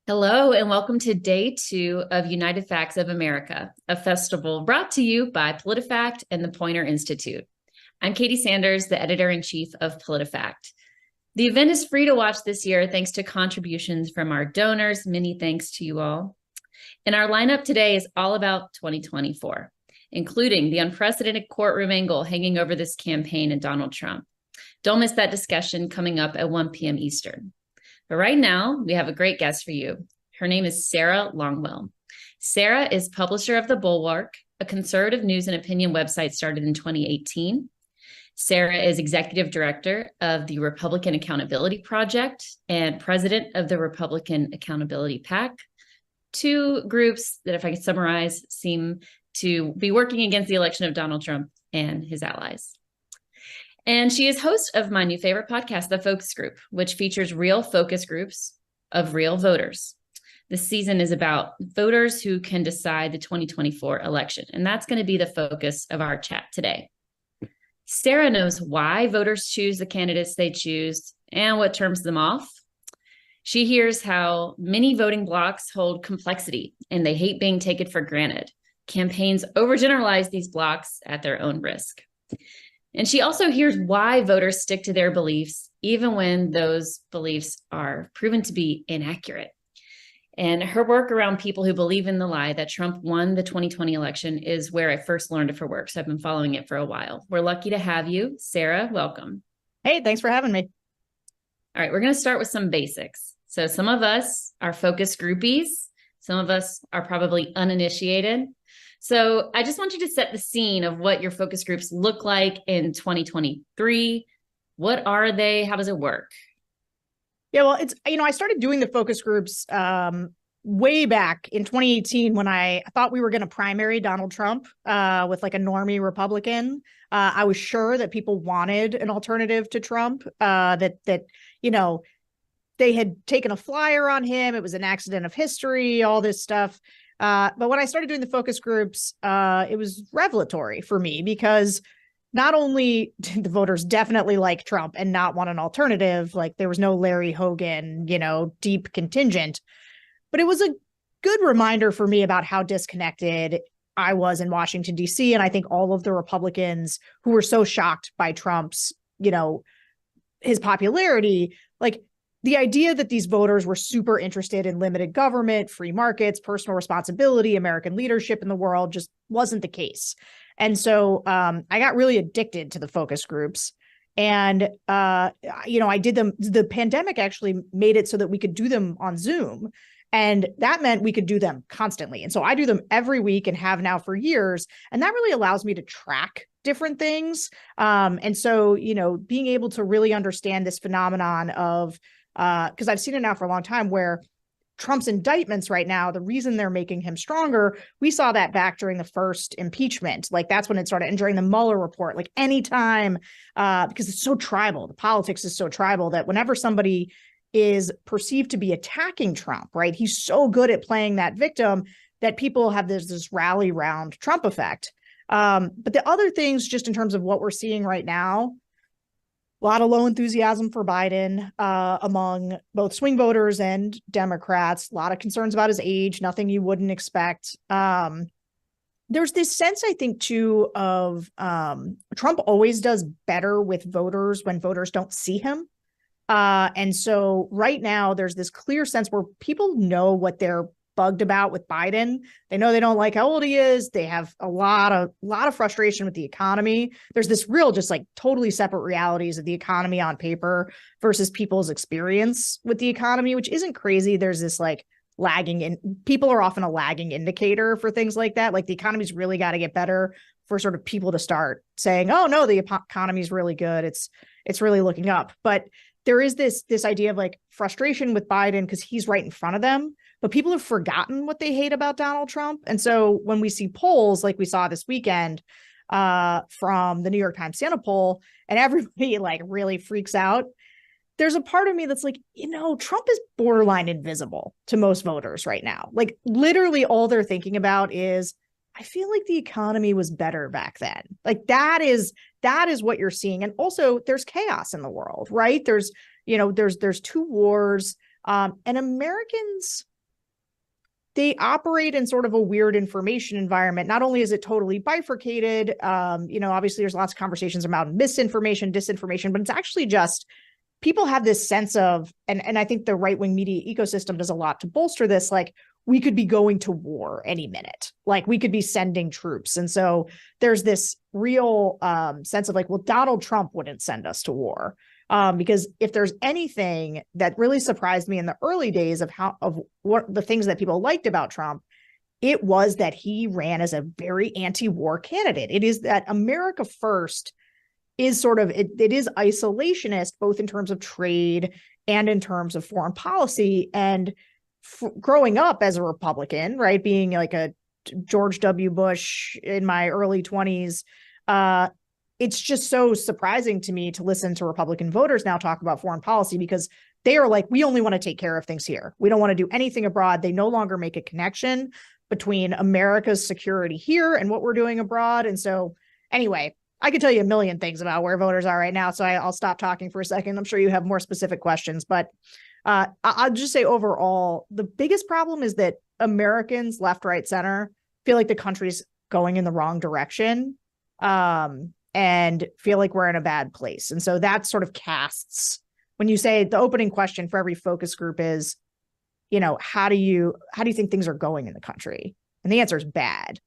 Hello, and welcome to day 2 of United Facts of America, a festival brought to you by PolitiFact and the Poynter Institute. I'm Katie Sanders, the editor-in-chief of PolitiFact. The event is free to watch this year thanks to contributions from our donors. Many thanks to you all. And our lineup today is all about 2024, including the unprecedented courtroom angle hanging over this campaign and Donald Trump. Don't miss that discussion coming up at 1 p.m. Eastern. But right now, we have a great guest for you. Her name is Sarah Longwell. Sarah is publisher of The Bulwark, a conservative news and opinion website started in 2018. Sarah is executive director of the Republican Accountability Project and president of the Republican Accountability PAC, two groups that, if I could summarize, seem to be working against the election of Donald Trump and his allies. And she is host of my new favorite podcast, The Focus Group, which features real focus groups of real voters. This season is about voters who can decide the 2024 election, and that's going to be the focus of our chat today. Sarah knows why voters choose the candidates they choose and what turns them off. She hears how many voting blocs hold complexity and they hate being taken for granted. Campaigns overgeneralize these blocs at their own risk. And she also hears why voters stick to their beliefs, even when those beliefs are proven to be inaccurate. And her work around people who believe in the lie that Trump won the 2020 election is where I first learned of her work. So I've been following it for a while. We're lucky to have you. Sarah, welcome. Hey, thanks for having me. All right, we're going to start with some basics. So some of us are focus groupies. Some of us are probably uninitiated. So I just want you to set the scene of what your focus groups look like in 2023. What are they? How does it work? Yeah, well, I started doing the focus groups way back in 2018 when I thought we were going to primary Donald Trump with like a normie Republican. I was sure that people wanted an alternative to Trump, that they had taken a flyer on him. It was an accident of history, all this stuff. But when I started doing the focus groups, it was revelatory for me because not only did the voters definitely like Trump and not want an alternative, like there was no Larry Hogan, deep contingent, but it was a good reminder for me about how disconnected I was in Washington, D.C. And I think all of the Republicans who were so shocked by Trump's, his popularity, like the idea that these voters were super interested in limited government, free markets, personal responsibility, American leadership in the world just wasn't the case. And so I got really addicted to the focus groups. And, I did them. The pandemic actually made it so that we could do them on Zoom. And that meant we could do them constantly. And so I do them every week and have now for years. And that really allows me to track different things. And so, being able to really understand this phenomenon of, because I've seen it now for a long time where Trump's indictments right now, the reason they're making him stronger, we saw that back during the first impeachment. Like that's when it started. And during the Mueller report, like anytime, because it's so tribal, the politics is so tribal that whenever somebody is perceived to be attacking Trump, right, he's so good at playing that victim that people have this rally round Trump effect. But the other things, just in terms of what we're seeing right now, a lot of low enthusiasm for Biden among both swing voters and Democrats. A lot of concerns about his age, nothing you wouldn't expect. There's this sense, I think, too, of Trump always does better with voters when voters don't see him. And so right now, there's this clear sense where people know what they're bugged about with Biden. They know they don't like how old he is. They have a lot of frustration with the economy. There's this real just like totally separate realities of the economy on paper versus people's experience with the economy, which isn't crazy. There's this like lagging in people are often a lagging indicator for things like that. Like the economy's really got to get better for sort of people to start saying, oh no, the economy is really good. It's really looking up. But there is this idea of like frustration with Biden because he's right in front of them. But people have forgotten what they hate about Donald Trump. And so when we see polls like we saw this weekend from the New York Times Santa poll, and everybody like really freaks out, there's a part of me that's like, Trump is borderline invisible to most voters right now. Like literally all they're thinking about is, I feel like the economy was better back then. Like that is what you're seeing. And also there's chaos in the world, right? There's two wars and Americans they operate in sort of a weird information environment. Not only is it totally bifurcated, obviously there's lots of conversations about misinformation, disinformation, but it's actually just people have this sense of, and I think the right-wing media ecosystem does a lot to bolster this, like we could be going to war any minute, like we could be sending troops. And so there's this real sense of like, well, Donald Trump wouldn't send us to war. Because if there's anything that really surprised me in the early days of what the things that people liked about Trump, it was that he ran as a very anti-war candidate. It is that America First is sort of, it is isolationist, both in terms of trade and in terms of foreign policy. And growing up as a Republican, right, being like a George W. Bush in my early 20s, it's just so surprising to me to listen to Republican voters now talk about foreign policy, because they are like, we only want to take care of things here. We don't want to do anything abroad. They no longer make a connection between America's security here and what we're doing abroad. And so anyway, I could tell you a million things about where voters are right now. So I'll stop talking for a second. I'm sure you have more specific questions, but I'll just say overall, the biggest problem is that Americans, left, right, center, feel like the country's going in the wrong direction. And feel like we're in a bad place. And so that sort of casts, when you say the opening question for every focus group is, how do you think things are going in the country? And the answer is bad.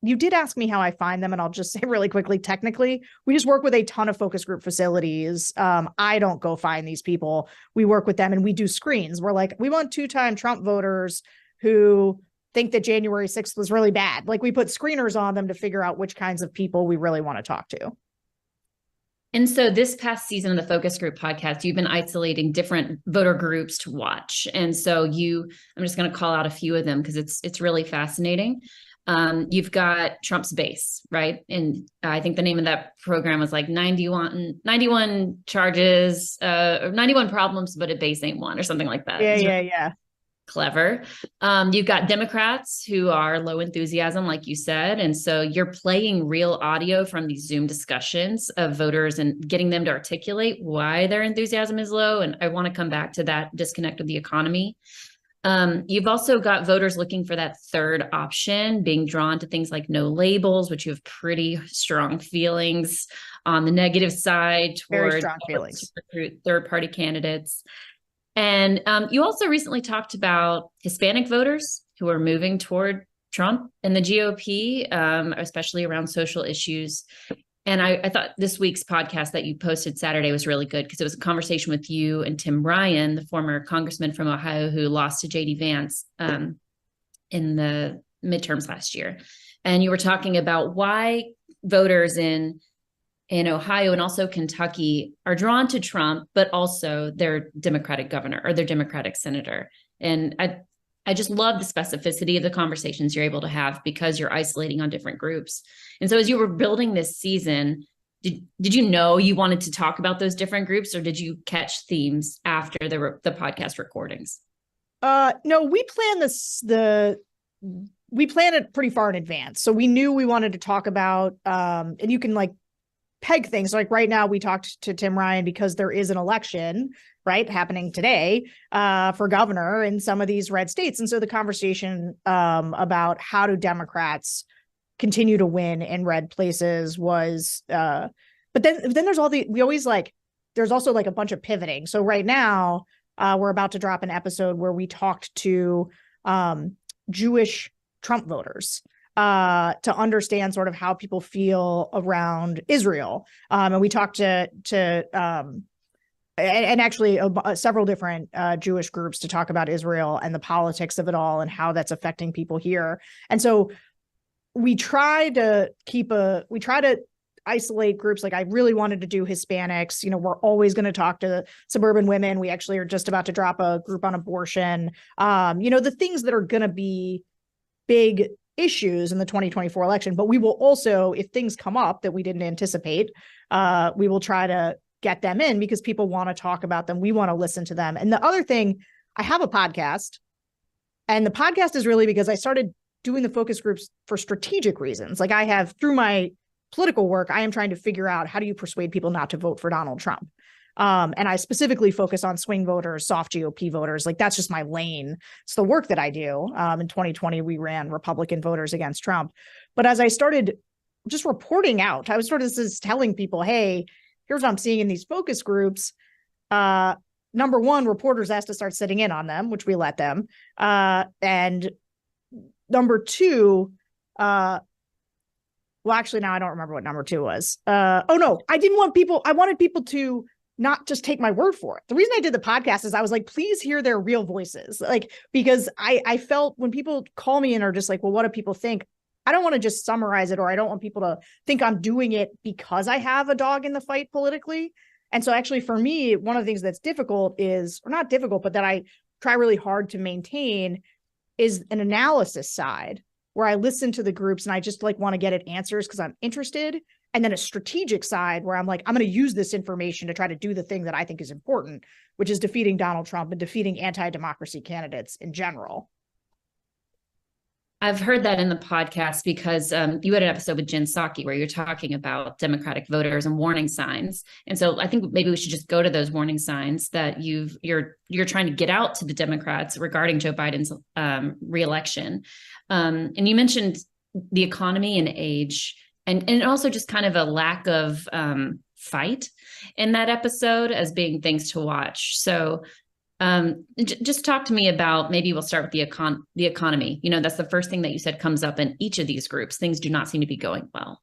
You did ask me how I find them, and I'll just say really quickly, technically, we just work with a ton of focus group facilities. I don't go find these people. We work with them and we do screens. We're like, we want 2-time Trump voters who think that January 6th was really bad. Like we put screeners on them to figure out which kinds of people we really want to talk to. And so this past season of the Focus Group podcast, you've been isolating different voter groups to watch. And so I'm just going to call out a few of them because it's really fascinating. You've got Trump's base, right? And I think the name of that program was like 91 charges, or 91 problems, but a base ain't one, or something like that. Yeah. Clever. You've got Democrats who are low enthusiasm, like you said. And so you're playing real audio from these Zoom discussions of voters and getting them to articulate why their enthusiasm is low. And I want to come back to that disconnect with the economy. You've also got voters looking for that third option, being drawn to things like no labels, which you have pretty strong feelings on the negative side toward very strong feelings. Recruit third-party candidates. And you also recently talked about Hispanic voters who are moving toward Trump and the GOP, especially around social issues. And I thought this week's podcast that you posted Saturday was really good because it was a conversation with you and Tim Ryan, the former congressman from Ohio who lost to J.D. Vance in the midterms last year. And you were talking about why voters in Ohio and also Kentucky are drawn to Trump, but also their Democratic governor or their Democratic senator. And I just love the specificity of the conversations you're able to have because you're isolating on different groups. And so as you were building this season, did you know you wanted to talk about those different groups, or did you catch themes after the podcast recordings? No, we planned this, we planned it pretty far in advance. So we knew we wanted to talk about, and you can like peg things. Like right now we talked to Tim Ryan because there is an election, right, happening today for governor in some of these red states. And so the conversation about how do Democrats continue to win in red places was, but then there's there's also like a bunch of pivoting. So right now we're about to drop an episode where we talked to Jewish Trump voters to understand sort of how people feel around Israel. And we talked to actually several different Jewish groups to talk about Israel and the politics of it all and how that's affecting people here. And so we try to isolate groups. Like I really wanted to do Hispanics. We're always going to talk to suburban women. We actually are just about to drop a group on abortion. The things that are going to be big issues in the 2024 election, but we will also, if things come up that we didn't anticipate, we will try to get them in because people want to talk about them. We want to listen to them. And the other thing, I have a podcast, and the podcast is really because I started doing the focus groups for strategic reasons. Like I have, through my political work, I am trying to figure out how do you persuade people not to vote for Donald Trump. And I specifically focus on swing voters, soft GOP voters. Like that's just my lane. It's the work that I do. In 2020, we ran Republican voters against Trump. But as I started just reporting out, I was sort of just telling people, hey, here's what I'm seeing in these focus groups. Number one, reporters asked to start sitting in on them, which we let them. And number two, well, actually, now I don't remember what number two was. Oh, no, I wanted people to not just take my word for it. The reason I did the podcast is I was like, please hear their real voices. Like, because I felt when people call me and are just like, well, what do people think? I don't want to just summarize it, or I don't want people to think I'm doing it because I have a dog in the fight politically. And so actually for me, one of the things that's difficult is, or not difficult, but that I try really hard to maintain is an analysis side where I listen to the groups and I just like want to get at answers because I'm interested. And then a strategic side where I'm like, I'm going to use this information to try to do the thing that I think is important, which is defeating Donald Trump and defeating anti-democracy candidates in general. I've heard that in the podcast because you had an episode with Jen Psaki where you're talking about Democratic voters and warning signs. And so I think maybe we should just go to those warning signs that you're trying to get out to the Democrats regarding Joe Biden's reelection. And you mentioned the economy and age, and also just kind of a lack of fight in that episode as being things to watch. So just talk to me about, maybe we'll start with the economy. You know, that's the first thing that you said comes up in each of these groups. Things do not seem to be going well.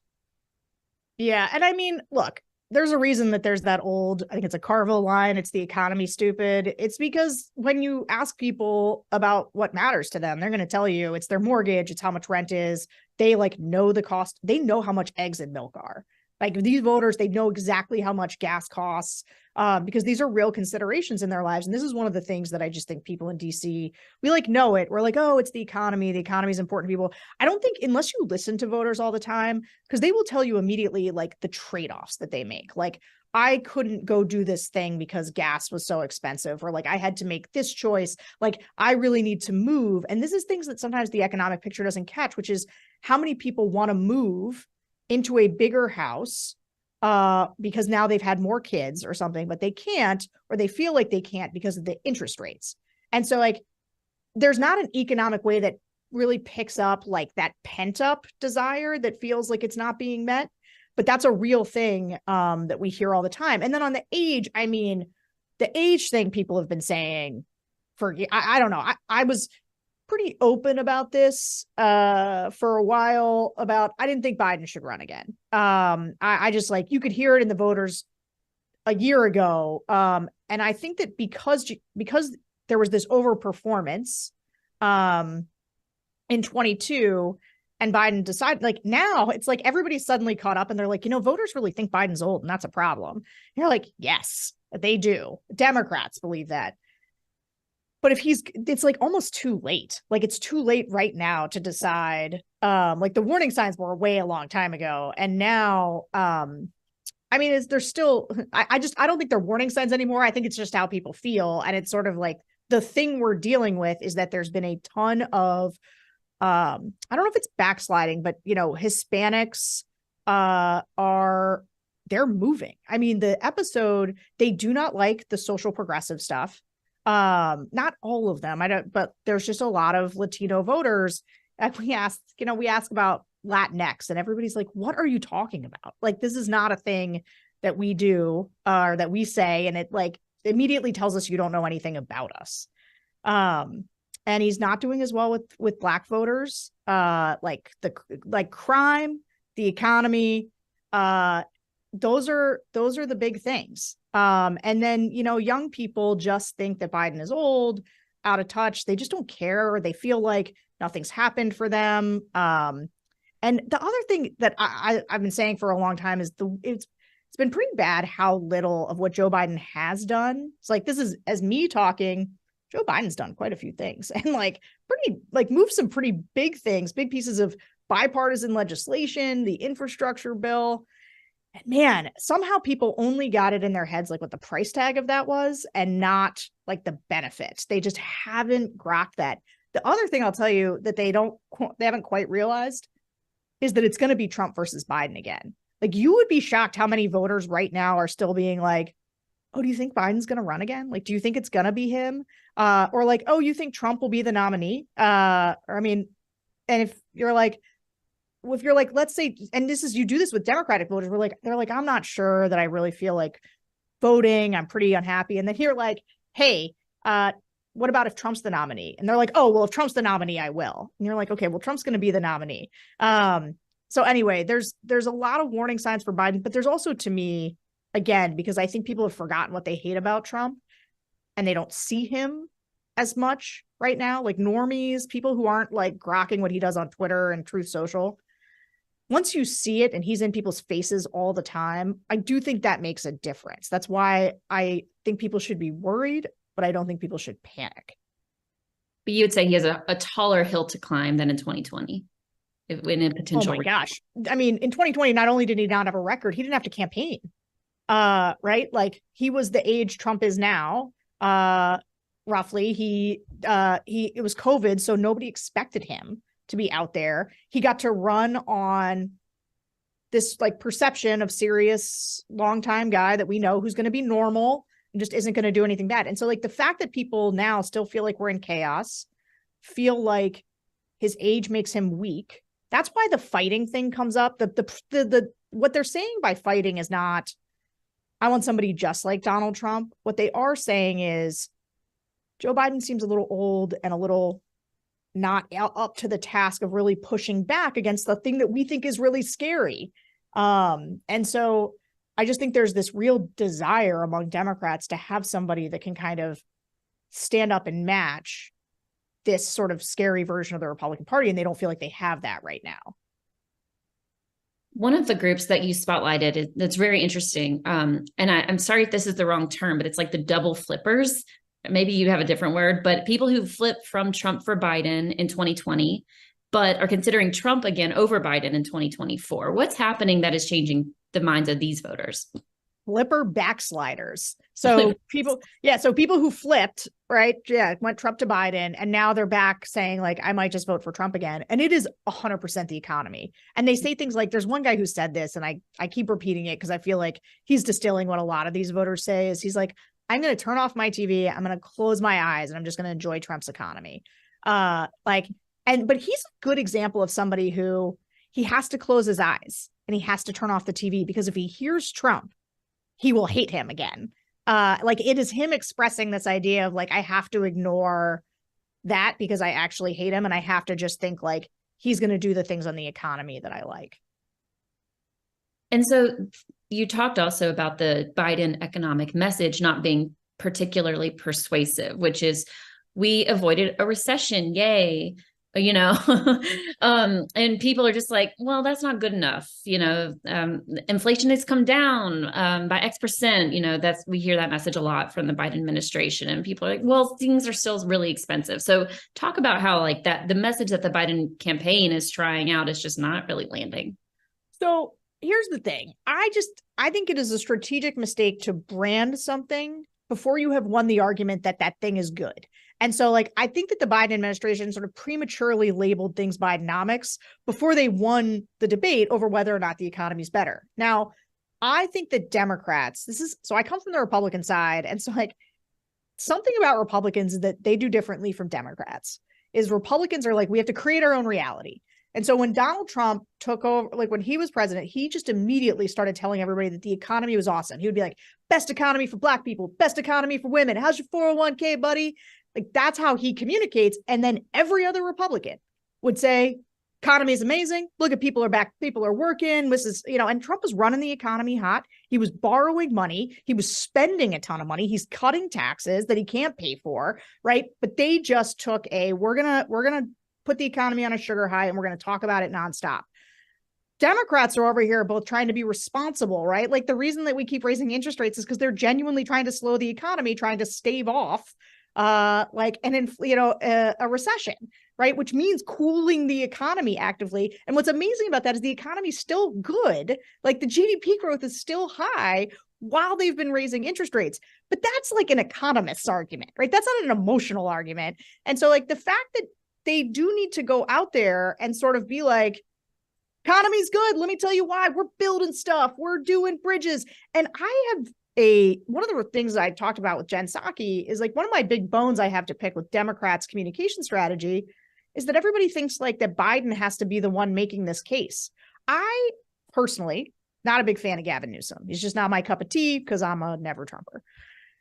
Yeah. And I mean, look, there's a reason that there's that old, I think it's a Carville line, it's the economy stupid. It's because when you ask people about what matters to them, they're going to tell you it's their mortgage, it's how much rent is. They like know the cost. They know how much eggs and milk are. Like these voters, they know exactly how much gas costs because these are real considerations in their lives. And this is one of the things that I just think people in DC, we like know it. We're like, oh, it's the economy. The economy is important to people. I don't think, unless you listen to voters all the time, because they will tell you immediately like the trade-offs that they make. Like I couldn't go do this thing because gas was so expensive, or like I had to make this choice. Like I really need to move. And this is things that sometimes the economic picture doesn't catch, which is how many people want to move into a bigger house because now they've had more kids or something, but they can't, or they feel like they can't because of the interest rates. And so like, there's not an economic way that really picks up like that pent up desire that feels like it's not being met, but that's a real thing that we hear all the time. And then on the age, I mean, the age thing people have been saying for, I don't know. I was pretty open about this for a while about, I didn't think Biden should run again. I just like, you could hear it in the voters a year ago. And I think that because there was this overperformance in 22 and Biden decided, like now it's like everybody's suddenly caught up and they're like, you know, voters really think Biden's old and that's a problem. And you're like, yes, they do. Democrats believe that. But if it's like almost too late. Like it's too late right now to decide. Like the warning signs were way a long time ago. And now, I mean, there's still, I don't think they're warning signs anymore. I think it's just how people feel. And it's sort of like the thing we're dealing with is that there's been a ton of, I don't know if it's backsliding, but you know, Hispanics they're moving. I mean, the episode, they do not like the social progressive stuff. Not all of them. But there's just a lot of Latino voters. And we ask about Latinx and everybody's like, what are you talking about? Like, this is not a thing that we do or that we say. And it like immediately tells us you don't know anything about us. And he's not doing as well with Black voters, like crime, the economy, those are the big things. And then, you know, young people just think that Biden is old, out of touch. They just don't care. They feel like nothing's happened for them. And the other thing that I've been saying for a long time is it's been pretty bad how little of what Joe Biden has done. It's like, this is as me talking, Joe Biden's done quite a few things and like pretty, like moved some pretty big things, big pieces of bipartisan legislation, the infrastructure bill. And man, somehow people only got it in their heads, like what the price tag of that was and not like the benefit. They just haven't grokked that. The other thing I'll tell you that they haven't quite realized is that it's going to be Trump versus Biden again. Like you would be shocked how many voters right now are still being like, oh, do you think Biden's going to run again? Like, do you think it's going to be him? Or like, oh, you think Trump will be the nominee? Or I mean, and if you're like, well, if you're like, let's say, and this is, you do this with Democratic voters, they're like, I'm not sure that I really feel like voting. I'm pretty unhappy. And then you're like, hey, what about if Trump's the nominee? And they're like, oh, well, if Trump's the nominee, I will. And you're like, okay, well, Trump's going to be the nominee. So anyway, there's a lot of warning signs for Biden, but there's also, to me, again, because I think people have forgotten what they hate about Trump and they don't see him as much right now, like normies, people who aren't like grokking what he does on Twitter and Truth Social. Once you see it and he's in people's faces all the time, I do think that makes a difference. That's why I think people should be worried, but I don't think people should panic. But you would say he has a taller hill to climb than in 2020, in a potential. Oh my gosh. I mean, in 2020, not only did he not have a record, he didn't have to campaign. Right? Like he was the age Trump is now. Roughly, it was COVID, so nobody expected him to be out there. He got to run on this like perception of serious longtime guy that we know who's going to be normal and just isn't going to do anything bad. And so like the fact that people now still feel like we're in chaos, feel like his age makes him weak. That's why the fighting thing comes up. The what they're saying by fighting is not, I want somebody just like Donald Trump. What they are saying is Joe Biden seems a little old and a little not up to the task of really pushing back against the thing that we think is really scary. And so I just think there's this real desire among Democrats to have somebody that can kind of stand up and match this sort of scary version of the Republican Party, and they don't feel like they have that right now. One of the groups that you spotlighted that's very interesting, and I'm sorry if this is the wrong term, but it's like the double flippers. Maybe you have a different word, but people who flipped from Trump for Biden in 2020, but are considering Trump again over Biden in 2024. What's happening that is changing the minds of these voters? Flipper backsliders. So people who flipped, right? Yeah, went Trump to Biden, and now they're back saying like, I might just vote for Trump again. And it is 100% the economy. And they say things like, there's one guy who said this, and I keep repeating it because I feel like he's distilling what a lot of these voters say is he's like, I'm going to turn off my TV. I'm going to close my eyes and I'm just going to enjoy Trump's economy. But he's a good example of somebody who he has to close his eyes and he has to turn off the TV because if he hears Trump, he will hate him again. Like it is him expressing this idea of like, I have to ignore that because I actually hate him. And I have to just think like he's going to do the things on the economy that I like. And so you talked also about the Biden economic message not being particularly persuasive, which is we avoided a recession. Yay. And people are just like, well, that's not good enough. Inflation has come down by X%. We hear that message a lot from the Biden administration, and people are like, well, things are still really expensive. So talk about how like that, the message that the Biden campaign is trying out is just not really landing. So here's the thing. I think it is a strategic mistake to brand something before you have won the argument that that thing is good. And so like, I think that the Biden administration sort of prematurely labeled things Bidenomics before they won the debate over whether or not the economy is better. Now, I think that Democrats, so I come from the Republican side. And so like something about Republicans that they do differently from Democrats is Republicans are like, we have to create our own reality. And so when Donald Trump took over, like when he was president, he just immediately started telling everybody that the economy was awesome. He would be like, best economy for Black people, best economy for women. How's your 401k, buddy? Like that's how he communicates. And then every other Republican would say, economy is amazing. Look at people are back. People are working. This is, and Trump was running the economy hot. He was borrowing money. He was spending a ton of money. He's cutting taxes that he can't pay for. Right. But they just took we're going to put the economy on a sugar high and we're going to talk about it nonstop. Democrats are over here both trying to be responsible, right? Like the reason that we keep raising interest rates is because they're genuinely trying to slow the economy, trying to stave off a recession, right? Which means cooling the economy actively. And what's amazing about that is the economy is still good. Like the GDP growth is still high while they've been raising interest rates. But that's like an economist's argument, right? That's not an emotional argument. And so like the fact that they do need to go out there and sort of be like, economy's good. Let me tell you why. We're building stuff. We're doing bridges. And I have one of the things I talked about with Jen Psaki is like one of my big bones I have to pick with Democrats' communication strategy is that everybody thinks like that Biden has to be the one making this case. I personally, not a big fan of Gavin Newsom. He's just not my cup of tea because I'm a never Trumper.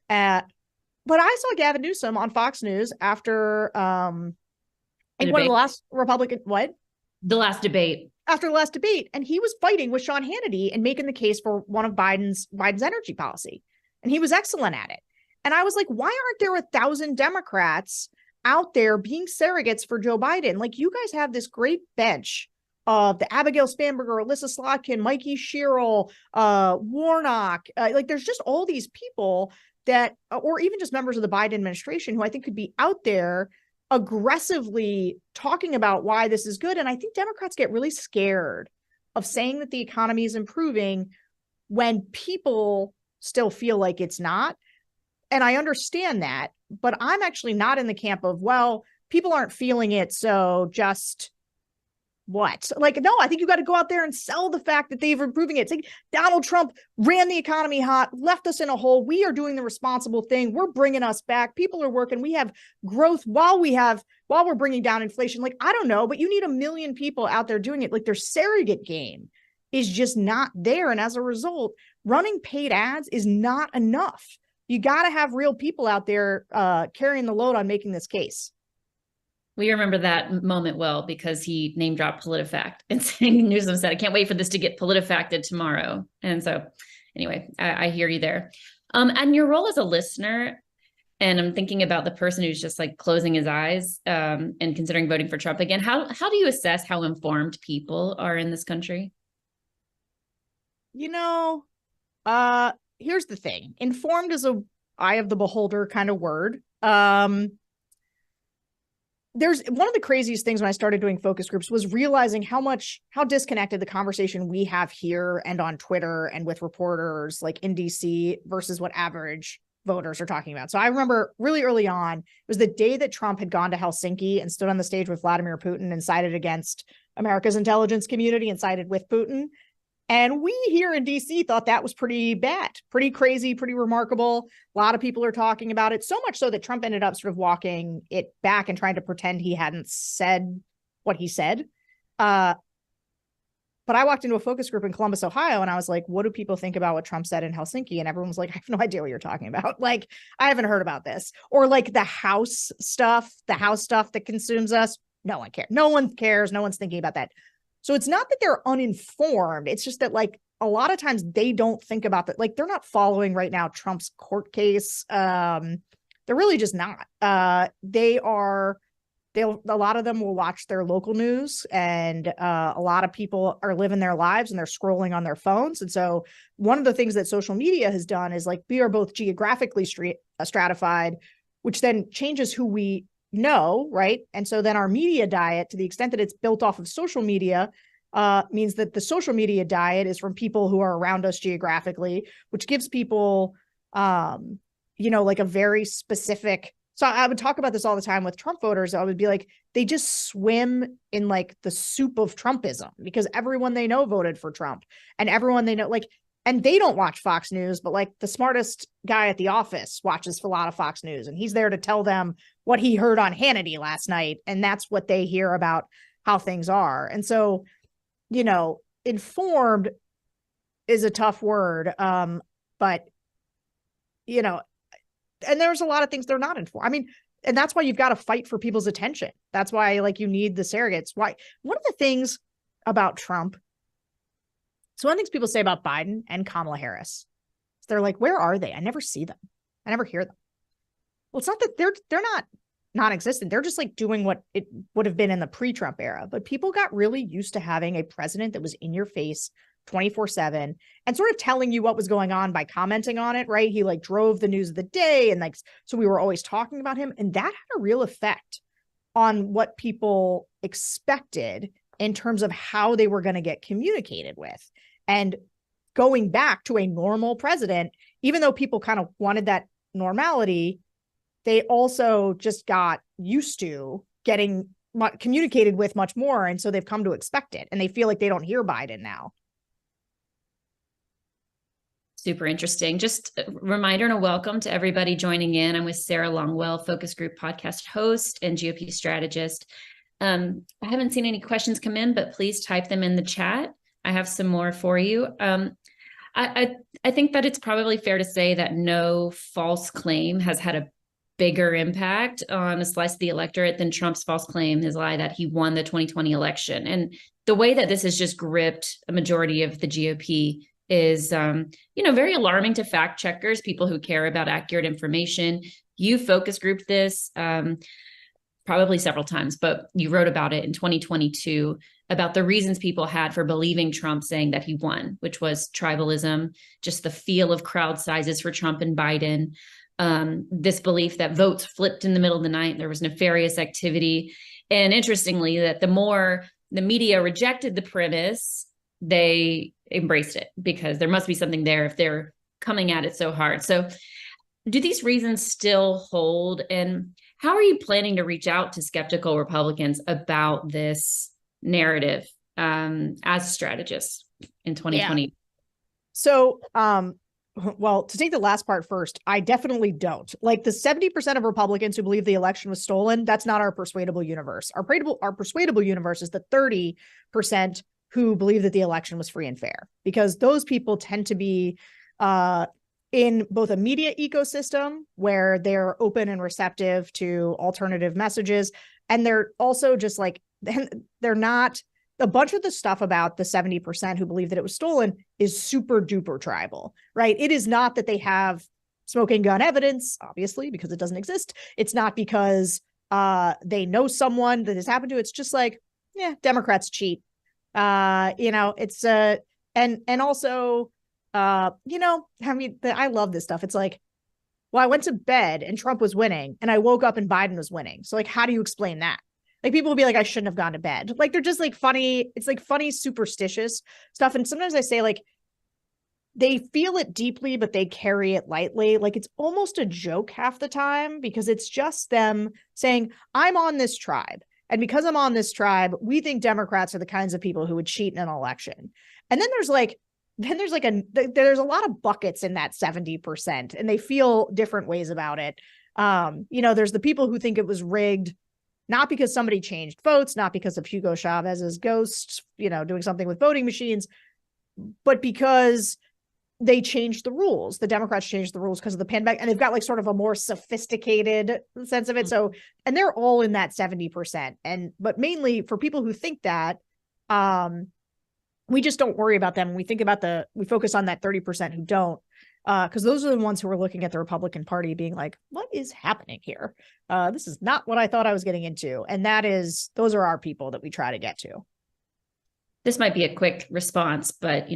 But I saw Gavin Newsom on Fox News after one of the last Republican, what? The last debate. After the last debate, and he was fighting with Sean Hannity and making the case for one of Biden's energy policy. And he was excellent at it. And I was like, why aren't there 1,000 Democrats out there being surrogates for Joe Biden? Like, you guys have this great bench of the Abigail Spanberger, Alyssa Slotkin, Mikey Sherrill, Warnock. Like, there's just all these people that, or even just members of the Biden administration who I think could be out there aggressively talking about why this is good. And I think Democrats get really scared of saying that the economy is improving when people still feel like it's not. And I understand that, but I'm actually not in the camp of, well, people aren't feeling it, so just what? Like, no, I think you got to go out there and sell the fact that they've improving it. It's like Donald Trump ran the economy hot, left us in a hole. We are doing the responsible thing. We're bringing us back. People are working. We have growth while we're bringing down inflation. Like, I don't know, but you need 1 million people out there doing it. Like, their surrogate game is just not there. And as a result, running paid ads is not enough. You got to have real people out there carrying the load on making this case. We remember that moment well because he name dropped PolitiFact and saying Newsom said, I can't wait for this to get PolitiFacted tomorrow. And so anyway, I hear you there. And your role as a listener, and I'm thinking about the person who's just like closing his eyes and considering voting for Trump again. How do you assess how informed people are in this country? You know, here's the thing. Informed is a eye of the beholder kind of word. There's one of the craziest things when I started doing focus groups was realizing how disconnected the conversation we have here and on Twitter and with reporters like in DC versus what average voters are talking about. So I remember really early on, it was the day that Trump had gone to Helsinki and stood on the stage with Vladimir Putin and sided against America's intelligence community and sided with Putin. And we here in DC thought that was pretty bad, pretty crazy, pretty remarkable. A lot of people are talking about it, so much so that Trump ended up sort of walking it back and trying to pretend he hadn't said what he said. But I walked into a focus group in Columbus, Ohio, and I was like, what do people think about what Trump said in Helsinki? And everyone was like, I have no idea what you're talking about. Like, I haven't heard about this. Or like the house stuff that consumes us. No one cares. No one cares. No one's thinking about that. So it's not that they're uninformed. It's just that like a lot of times they don't think about that. Like, they're not following right now Trump's court case. They're really just not. A lot of them will watch their local news, and a lot of people are living their lives and they're scrolling on their phones. And so one of the things that social media has done is like, we are both geographically stratified, which then changes who we know, right? And so then our media diet, to the extent that it's built off of social media, means that the social media diet is from people who are around us geographically, which gives people, like a very specific. So I would talk about this all the time with Trump voters. I would be like, they just swim in like the soup of Trumpism because everyone they know voted for Trump, and everyone they know, like, and they don't watch Fox News, but like the smartest guy at the office watches a lot of Fox News, and he's there to tell them what he heard on Hannity last night. And that's what they hear about how things are. And so, informed is a tough word. But, and there's a lot of things they're not informed. I mean, and that's why you've got to fight for people's attention. That's why like you need the surrogates. Why? One of the things about Trump, so one of the things people say about Biden and Kamala Harris is they're like, where are they? I never see them. I never hear them. Well, it's not that they're not non-existent. They're just like doing what it would have been in the pre-Trump era. But people got really used to having a president that was in your face 24/7 and sort of telling you what was going on by commenting on it, right? He like drove the news of the day, and like, so we were always talking about him. And that had a real effect on what people expected in terms of how they were going to get communicated with. And going back to a normal president, even though people kind of wanted that normality, they also just got used to getting communicated with much more. And so they've come to expect it, and they feel like they don't hear Biden now. Super interesting. Just a reminder and a welcome to everybody joining in. I'm with Sarah Longwell, focus group podcast host and GOP strategist. I haven't seen any questions come in, but please type them in the chat. I have some more for you. I think that it's probably fair to say that no false claim has had a bigger impact on a slice of the electorate than Trump's false claim, his lie that he won the 2020 election. And the way that this has just gripped a majority of the GOP is, very alarming to fact checkers, people who care about accurate information. You focus grouped this probably several times, but you wrote about it in 2022 about the reasons people had for believing Trump saying that he won, which was tribalism, just the feel of crowd sizes for Trump and Biden, this belief that votes flipped in the middle of the night, there was nefarious activity. And interestingly, that the more the media rejected the premise, they embraced it because there must be something there if they're coming at it so hard. So do these reasons still hold? And how are you planning to reach out to skeptical Republicans about this narrative as strategists in 2020? Yeah. So, well, to take the last part first, I definitely don't. Like the 70% of Republicans who believe the election was stolen, that's not our persuadable universe. Our persuadable universe is the 30% who believe that the election was free and fair, because those people tend to be in both a media ecosystem where they're open and receptive to alternative messages. And they're also just like, they're not, a bunch of the stuff about the 70% who believe that it was stolen is super duper tribal, right? It is not that they have smoking gun evidence, obviously, because it doesn't exist. It's not because they know someone that has happened to. It's just like, yeah, Democrats cheat. It's and also, I mean, I love this stuff. It's like, well, I went to bed and Trump was winning and I woke up and Biden was winning. So like, how do you explain that? Like people will be like, I shouldn't have gone to bed. Like, they're just like funny. It's like funny, superstitious stuff. And sometimes I say like, they feel it deeply, but they carry it lightly. Like it's almost a joke half the time because it's just them saying, I'm on this tribe. And because I'm on this tribe, we think Democrats are the kinds of people who would cheat in an election. And then there's a lot of buckets in that 70%, and they feel different ways about it. There's the people who think it was rigged, not because somebody changed votes, not because of Hugo Chavez's ghost, doing something with voting machines, but because they changed the rules. The Democrats changed the rules because of the pandemic, and they've got like sort of a more sophisticated sense of it. So, and they're all in that 70%. But mainly for people who think that, we just don't worry about them. We focus on that 30% who don't, because those are the ones who are looking at the Republican Party being like, what is happening here? This is not what I thought I was getting into. And those are our people that we try to get to. This might be a quick response, but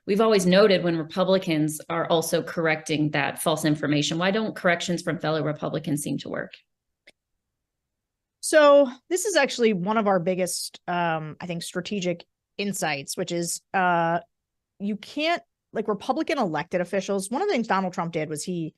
we've always noted when Republicans are also correcting that false information, why don't corrections from fellow Republicans seem to work? So this is actually one of our biggest, I think, strategic insights, which is you can't, like Republican elected officials, one of the things Donald Trump did was he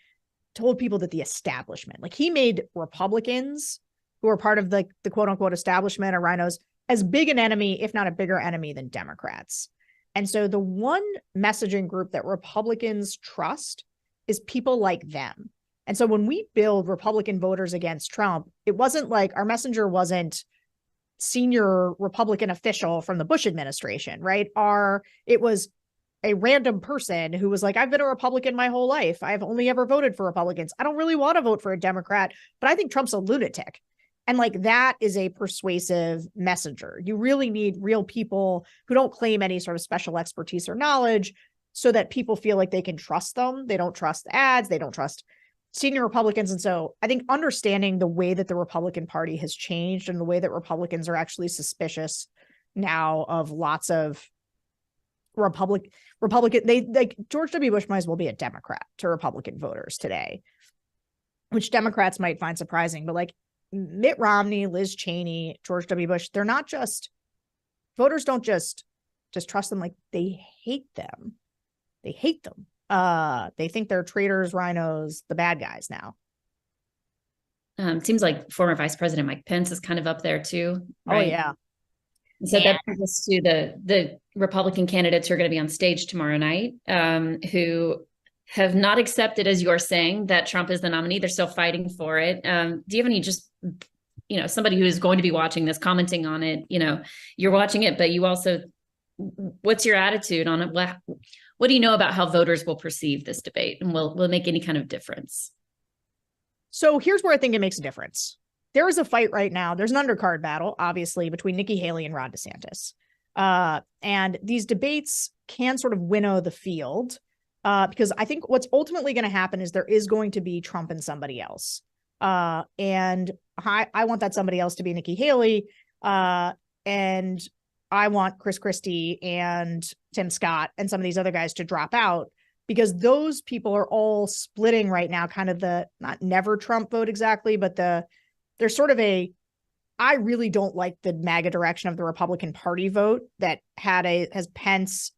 told people that the establishment, like he made Republicans who are part of the quote unquote establishment or rhinos as big an enemy, if not a bigger enemy than Democrats. And so the one messaging group that Republicans trust is people like them. And so when we build Republican voters against Trump, it wasn't like our messenger wasn't senior Republican official from the Bush administration, right? It was a random person who was like, I've been a Republican my whole life. I've only ever voted for Republicans. I don't really want to vote for a Democrat, but I think Trump's a lunatic. And like that is a persuasive messenger. You really need real people who don't claim any sort of special expertise or knowledge so that people feel like they can trust them. They don't trust ads. They don't trust senior Republicans. And so I think understanding the way that the Republican Party has changed and the way that Republicans are actually suspicious now of lots of Republican, they like George W. Bush might as well be a Democrat to Republican voters today, which Democrats might find surprising, but like Mitt Romney, Liz Cheney, George W. Bush, they're not just, voters don't just trust them. Like they hate them. They hate them. They think they're traitors, rhinos, the bad guys now. Seems like former Vice President Mike Pence is kind of up there too. Right? Oh yeah. So that brings us to the Republican candidates who are going to be on stage tomorrow night, who have not accepted, as you're saying, that Trump is the nominee. They're still fighting for it. Do you have any somebody who is going to be watching this, commenting on it? You're watching it, but you also, what's your attitude on it? What do you know about how voters will perceive this debate and will it make any kind of difference? So here's where I think it makes a difference. There is a fight right now. There's an undercard battle, obviously, between Nikki Haley and Ron DeSantis. And these debates can sort of winnow the field because I think what's ultimately going to happen is there is going to be Trump and somebody else. And I want that somebody else to be Nikki Haley. And I want Chris Christie and Tim Scott and some of these other guys to drop out, because those people are all splitting right now, kind of the not never Trump vote exactly, but there's sort of I really don't like the MAGA direction of the Republican Party vote that has Pence,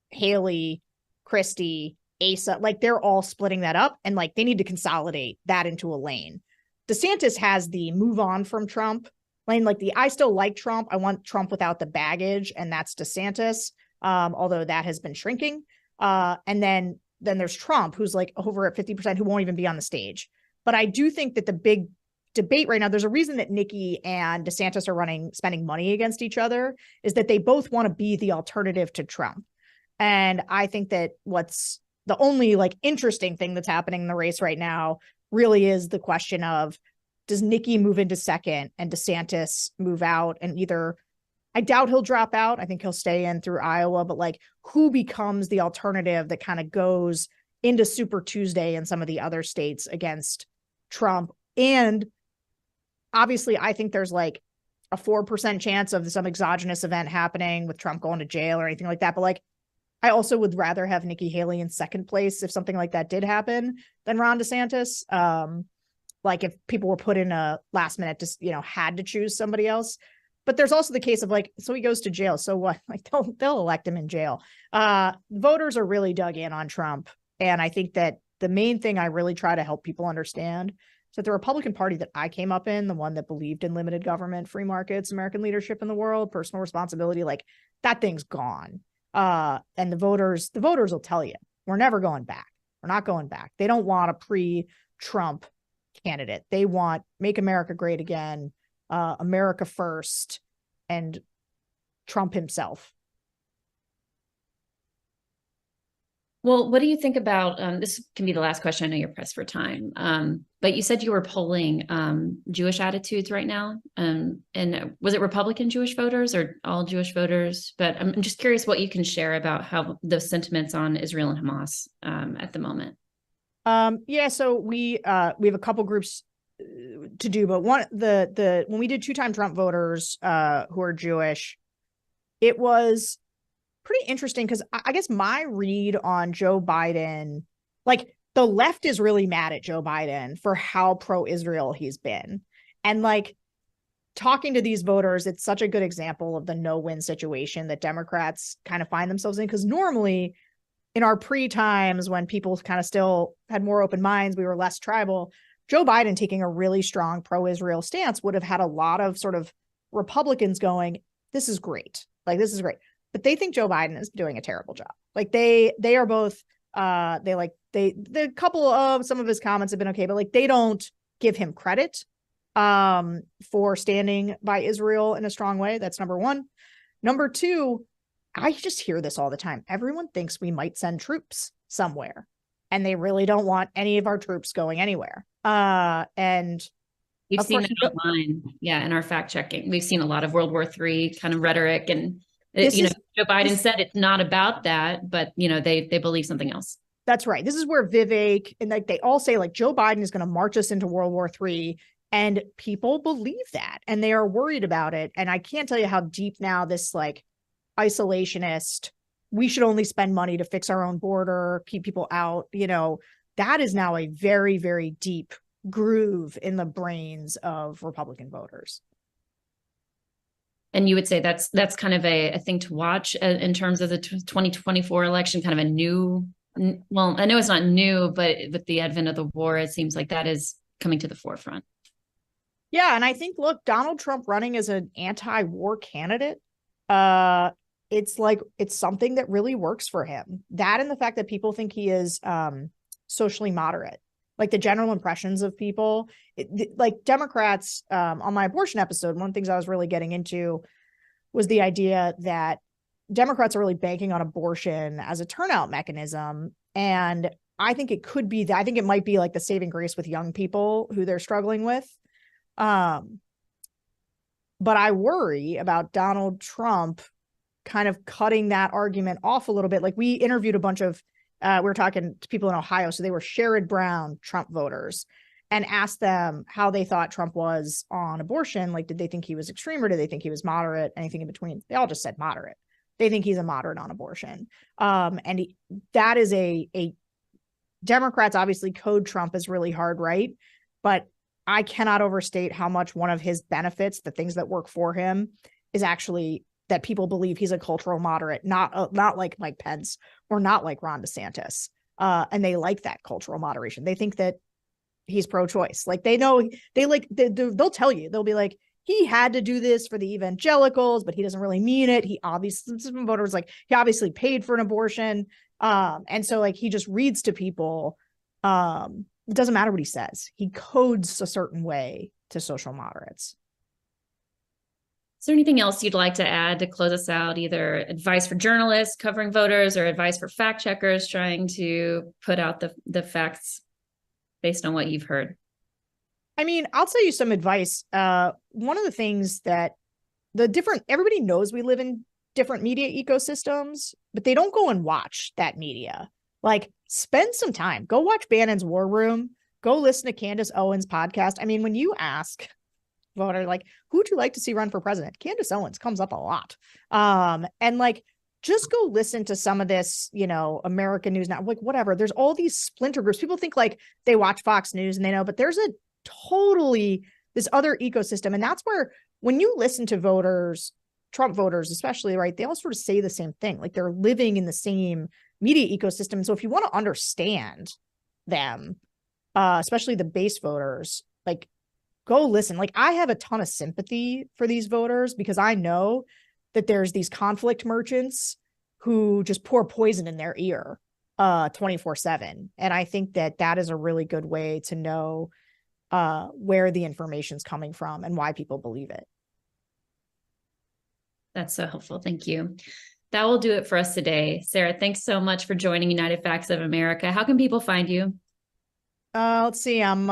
Haley, Christie, Asa, like they're all splitting that up, and like they need to consolidate that into a lane. DeSantis has the move on from Trump lane, like I still like Trump. I want Trump without the baggage, and that's DeSantis, although that has been shrinking. And then there's Trump, who's like over at 50%, who won't even be on the stage. But I do think that the big debate right now, there's a reason that Nikki and DeSantis are spending money against each other, is that they both want to be the alternative to Trump. And I think that what's the only like interesting thing that's happening in the race right now really is the question of, does Nikki move into second and DeSantis move out? And I doubt he'll drop out. I think he'll stay in through Iowa, but like who becomes the alternative that kind of goes into Super Tuesday and some of the other states against Trump? And obviously I think there's like a 4% chance of some exogenous event happening with Trump going to jail or anything like that. But like, I also would rather have Nikki Haley in second place if something like that did happen than Ron DeSantis. Like if people were put in a last minute, just, had to choose somebody else. But there's also the case of like, so he goes to jail. So what? Like they'll elect him in jail. Voters are really dug in on Trump. And I think that the main thing I really try to help people understand is that the Republican Party that I came up in, the one that believed in limited government, free markets, American leadership in the world, personal responsibility, like that thing's gone. And the voters will tell you, we're never going back. We're not going back. They don't want a pre-Trump candidate. They want make America great again, America first, and Trump himself. Well, what do you think about, this can be the last question, I know you're pressed for time, but you said you were polling Jewish attitudes right now. And was it Republican Jewish voters or all Jewish voters? But I'm just curious what you can share about how the sentiments on Israel and Hamas at the moment. So we have a couple groups to do, but when we did 2-time Trump voters who are Jewish, it was pretty interesting because I guess my read on Joe Biden, like the left is really mad at Joe Biden for how pro-Israel he's been. And like talking to these voters, it's such a good example of the no-win situation that Democrats kind of find themselves in, because normally in our pre-times when people kind of still had more open minds, we were less tribal, Joe Biden taking a really strong pro-Israel stance would have had a lot of sort of Republicans going, this is great. Like, this is great. But they think Joe Biden is doing a terrible job. Like they are both, the couple of some of his comments have been okay, but like they don't give him credit for standing by Israel in a strong way. That's number one. Number two, I just hear this all the time. Everyone thinks we might send troops somewhere, and they really don't want any of our troops going anywhere. And we've seen that online. Yeah. In our fact checking, we've seen a lot of World War III kind of rhetoric, and Joe Biden said it's not about that, but they believe something else. That's right. This is where Vivek and like they all say like Joe Biden is going to march us into World War III, and people believe that, and they are worried about it. And I can't tell you how deep now this like isolationist, we should only spend money to fix our own border, keep people out, that is now a very, very deep groove in the brains of Republican voters. And you would say that's kind of a thing to watch in terms of the 2024 election, kind of a new, well, I know it's not new, but with the advent of the war, it seems like that is coming to the forefront. Yeah. And I think, look, Donald Trump running as an anti-war candidate, uh it's something that really works for him. That and the fact that people think he is socially moderate. Like the general impressions of people, like Democrats, on my abortion episode, one of the things I was really getting into was the idea that Democrats are really banking on abortion as a turnout mechanism. And I think it could be that. I think it might be like the saving grace with young people who they're struggling with. Um, but I worry about Donald Trump kind of cutting that argument off a little bit. Like we interviewed a bunch of, we were talking to people in Ohio, so they were Sherrod Brown Trump voters, and asked them how they thought Trump was on abortion. Like, did they think he was extreme or did they think he was moderate? Anything in between? They all just said moderate. They think he's a moderate on abortion. And that is a Democrats obviously code Trump as really hard right, but I cannot overstate how much one of his benefits, the things that work for him, is actually that people believe he's a cultural moderate, not like Mike Pence or not like Ron DeSantis. And they like that cultural moderation. They think that he's pro-choice. Like they know they'll tell you, they'll be like, he had to do this for the evangelicals, but he doesn't really mean it. He obviously, some voters like he obviously paid for an abortion. And so like he just reads to people. It doesn't matter what he says. He codes a certain way to social moderates. Is there anything else you'd like to add to close us out? Either advice for journalists covering voters or advice for fact checkers trying to put out the facts based on what you've heard? I mean, I'll tell you some advice. One of the things that everybody knows we live in different media ecosystems, but they don't go and watch that media. Like, spend some time. Go watch Bannon's War Room. Go listen to Candace Owens' podcast. I mean, when you ask voter, like, who'd you like to see run for president? Candace Owens comes up a lot. And like, just go listen to some of this, American News Now, like whatever. There's all these splinter groups. People think like they watch Fox News and they know, but there's a totally this other ecosystem. And that's where when you listen to voters, Trump voters, especially, right, they all sort of say the same thing. Like they're living in the same media ecosystem. So if you want to understand them, especially the base voters, like go listen. Like I have a ton of sympathy for these voters because I know that there's these conflict merchants who just pour poison in their ear 24/7. And I think that is a really good way to know where the information's coming from and why people believe it. That's so helpful. Thank you. That will do it for us today. Sarah, thanks so much for joining United Facts of America. How can people find you? Let's see. I'm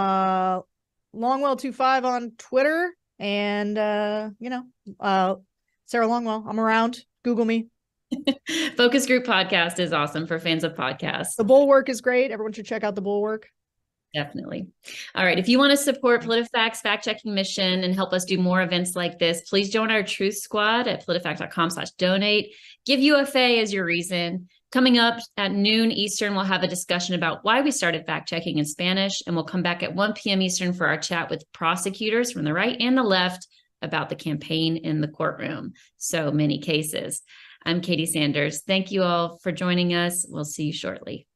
Longwell25 on Twitter and Sarah Longwell. I'm around. Google me. Focus Group Podcast is awesome for fans of podcasts. The Bulwark is great. Everyone should check out the Bulwark. Definitely. All right. If you want to support PolitiFact's fact-checking mission and help us do more events like this, please join our Truth Squad at politifact.com/donate. Give UFA as your reason. Coming up at noon Eastern, we'll have a discussion about why we started fact-checking in Spanish, and we'll come back at 1 p.m. Eastern for our chat with prosecutors from the right and the left about the campaign in the courtroom. So many cases. I'm Katie Sanders. Thank you all for joining us. We'll see you shortly.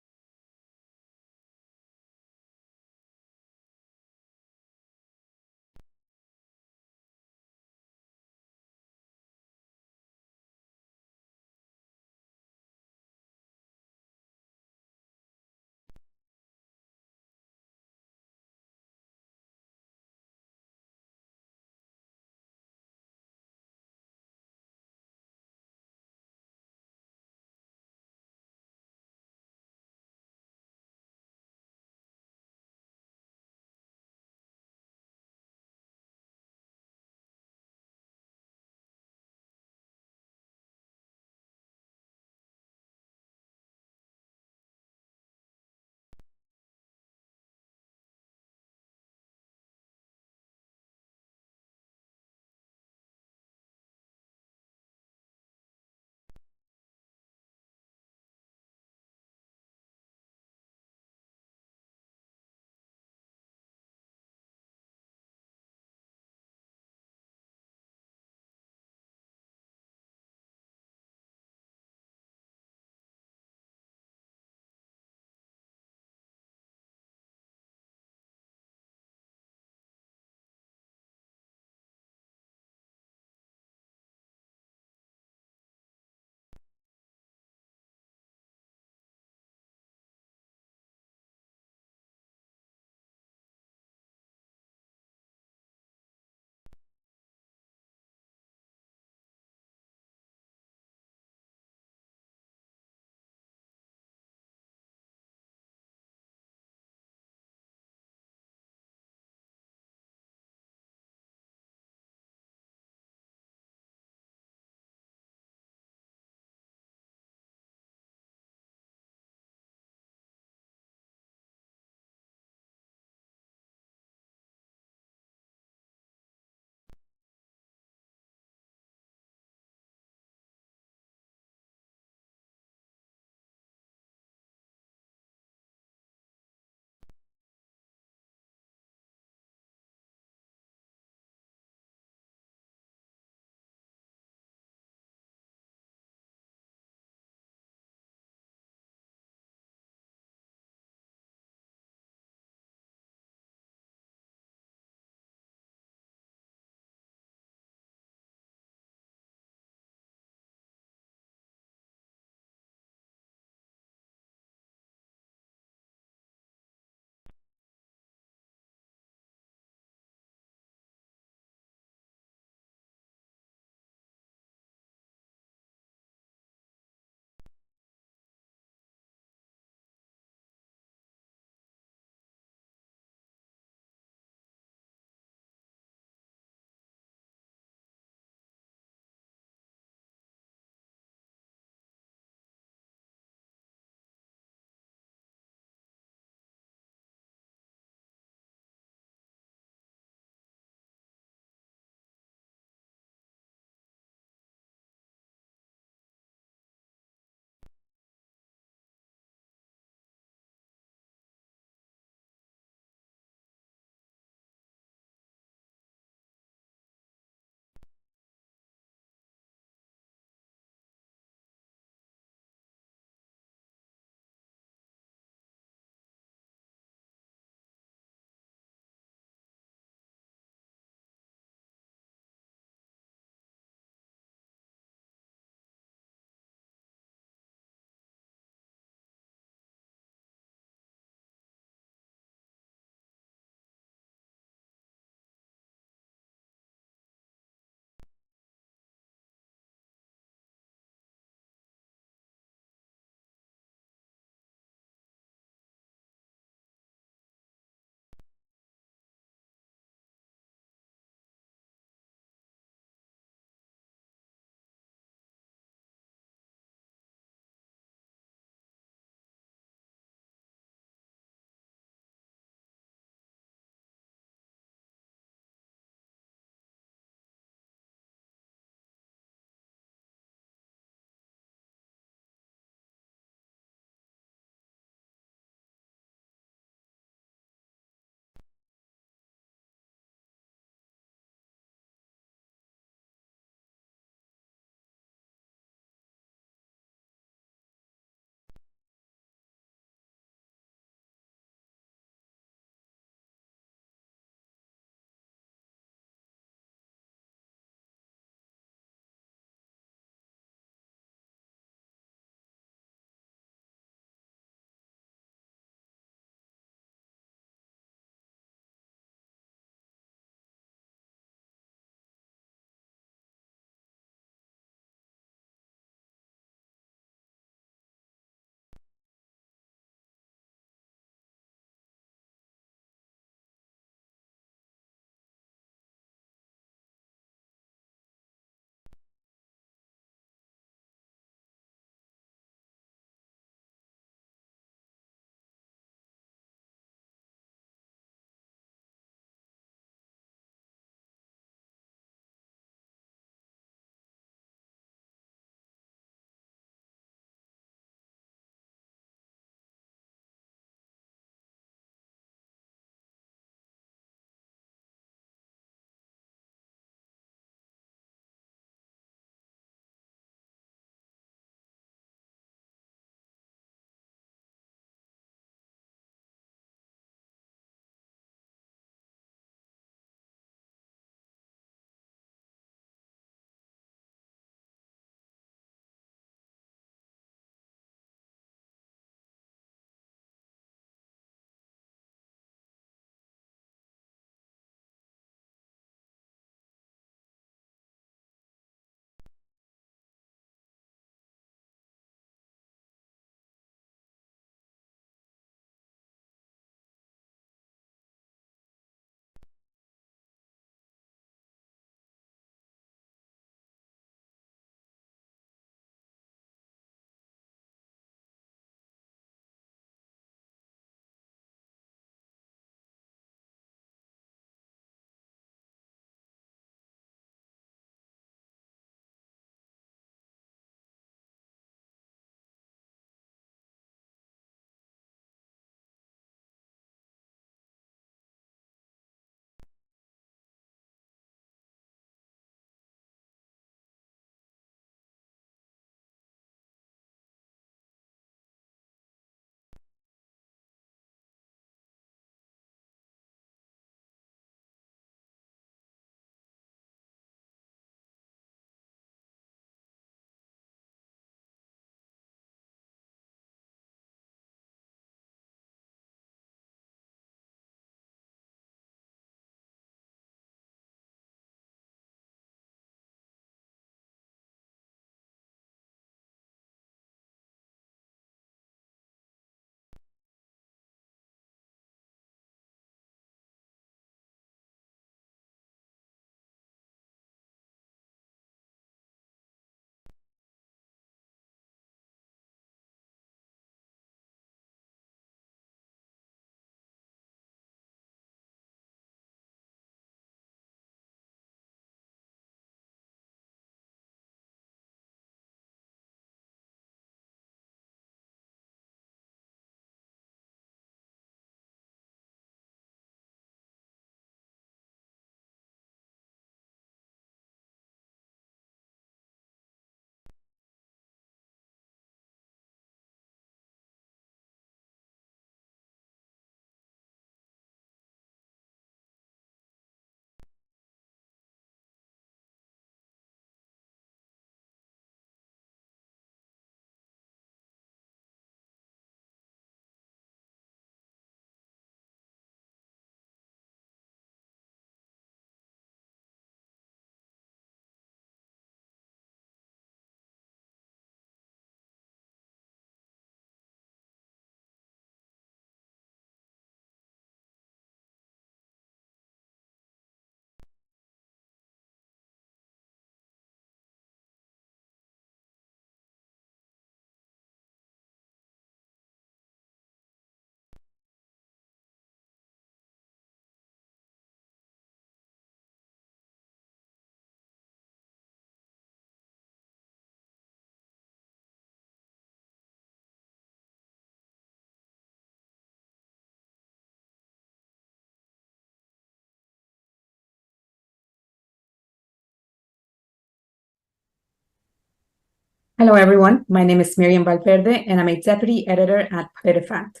Hello, everyone. My name is Miriam Valverde, and I'm a deputy editor at PolitiFact.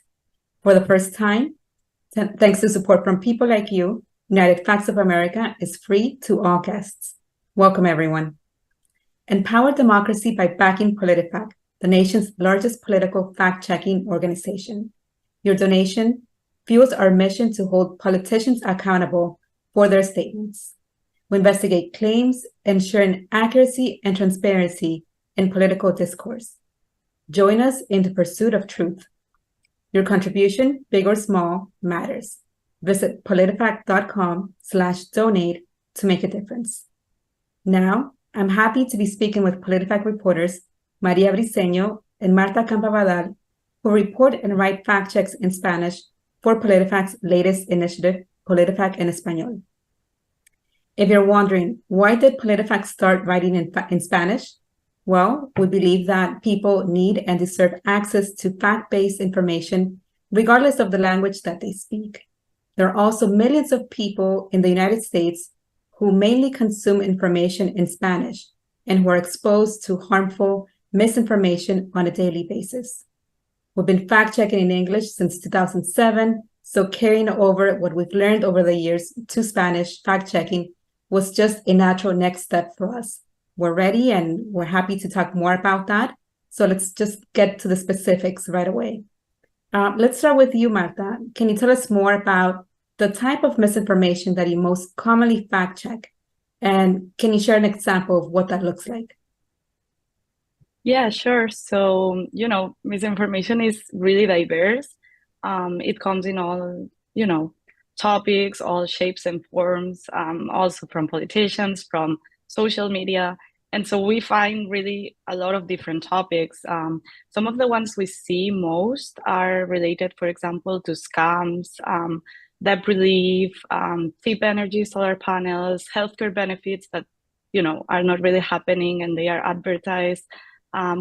For the first time, thanks to support from people like you, United Facts of America is free to all guests. Welcome, everyone. Empower democracy by backing PolitiFact, the nation's largest political fact-checking organization. Your donation fuels our mission to hold politicians accountable for their statements. We investigate claims, ensuring accuracy and transparency in political discourse. Join us in the pursuit of truth. Your contribution, big or small, matters. Visit politifact.com/donate to make a difference. Now, I'm happy to be speaking with PolitiFact reporters Maria Briceño and Marta Campabadal, who report and write fact checks in Spanish for PolitiFact's latest initiative, PolitiFact en Español. If you're wondering, why did PolitiFact start writing in Spanish? Well, we believe that people need and deserve access to fact-based information, regardless of the language that they speak. There are also millions of people in the United States who mainly consume information in Spanish and who are exposed to harmful misinformation on a daily basis. We've been fact-checking in English since 2007, so carrying over what we've learned over the years to Spanish fact-checking was just a natural next step for us. We're ready and we're happy to talk more about that. So let's just get to the specifics right away. Let's start with you, Marta. Can you tell us more about the type of misinformation that you most commonly fact check? And can you share an example of what that looks like? Yeah, sure. So, misinformation is really diverse. It comes in all, topics, all shapes and forms, also from politicians, from social media. And so we find really a lot of different topics. Some of the ones we see most are related, for example, to scams, debt relief, cheap energy, solar panels, healthcare benefits that, are not really happening and they are advertised.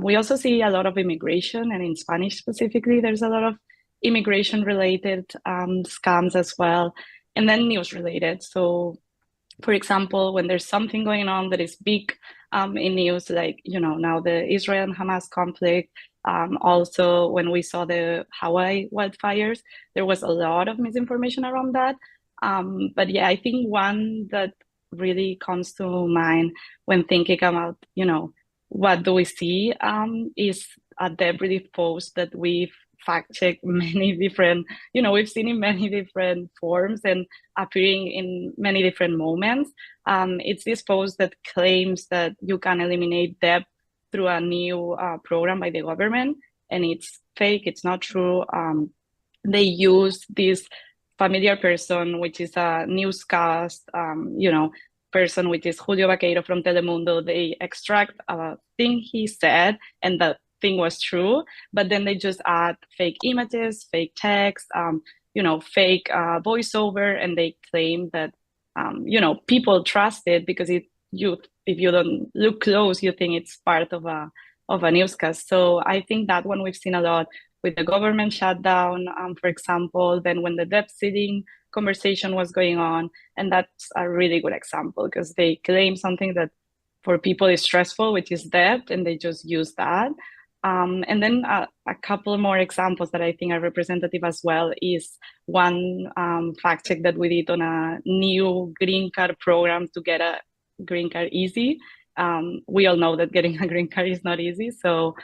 We also see a lot of immigration, and in Spanish specifically, there's a lot of immigration-related scams as well, and then news-related. So, for example, when there's something going on that is big in news, like, now the Israel and Hamas conflict, also when we saw the Hawaii wildfires, there was a lot of misinformation around that. But yeah, I think one that really comes to mind when thinking about, what do we see is a debt relief post that we've fact-checked many different, we've seen in many different forms and appearing in many different moments. It's this post that claims that you can eliminate debt through a new program by the government, and it's fake, it's not true. They use this familiar person, which is a newscast, person, which is Julio Vaqueiro from Telemundo. They extract a thing he said, and that thing was true, but then they just add fake images, fake text, fake voiceover, and they claim that, people trust it because if you don't look close, you think it's part of a newscast. So I think that one we've seen a lot with the government shutdown, for example, then when the debt ceiling conversation was going on, and that's a really good example because they claim something that for people is stressful, which is debt, and they just use that. And then a couple more examples that I think are representative as well is one fact check that we did on a new green card program to get a green card easy. We all know that getting a green card is not easy. So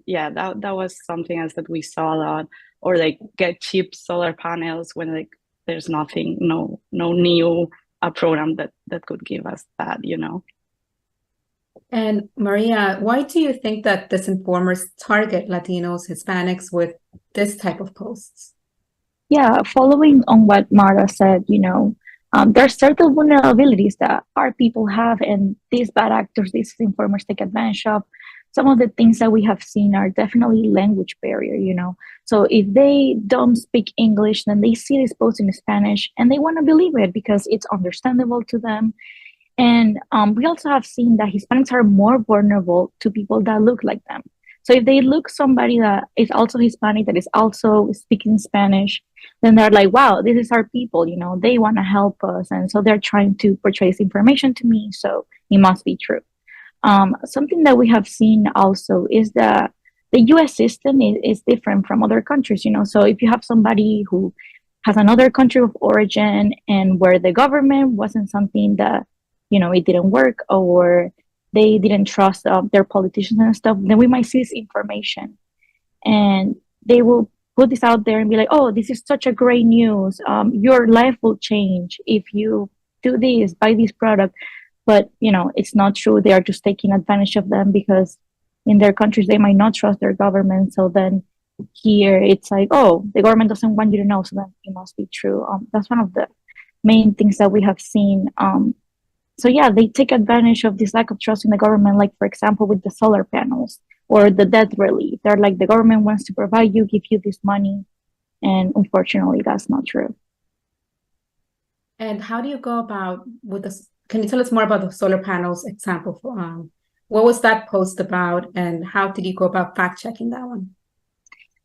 yeah, that was something else that we saw a lot. Or like get cheap solar panels when like there's nothing, no new program that could give us that, And Maria, why do you think that disinformers target Latinos, Hispanics with this type of posts? Yeah, following on what Mara said, there are certain vulnerabilities that our people have, and these bad actors, these informers take advantage of. Some of the things that we have seen are definitely language barrier, So if they don't speak English, then they see this post in Spanish and they want to believe it because it's understandable to them. And we also have seen that Hispanics are more vulnerable to people that look like them. So if they look somebody that is also Hispanic, that is also speaking Spanish, then they're like, wow, this is our people, they want to help us. And so they're trying to portray this information to me. So it must be true. Something that we have seen also is that the US system is different from other countries, you know. So if you have somebody who has another country of origin and where the government wasn't something that, you know, it didn't work, or they didn't trust their politicians and stuff, then we might see this information and they will put this out there and be like, oh, this is such a great news. Your life will change if you do this, buy this product. But, you know, it's not true. They are just taking advantage of them because in their countries, they might not trust their government. So then here it's like, oh, the government doesn't want you to know, so then it must be true. That's one of the main things that we have seen. So yeah, they take advantage of this lack of trust in the government, like for example, with the solar panels or the debt relief. They're like, the government wants to provide you, give you this money. And unfortunately, that's not true. And how do you go about with this? Can you tell us more about the solar panels example? What was that post about, and how did you go about fact checking that one?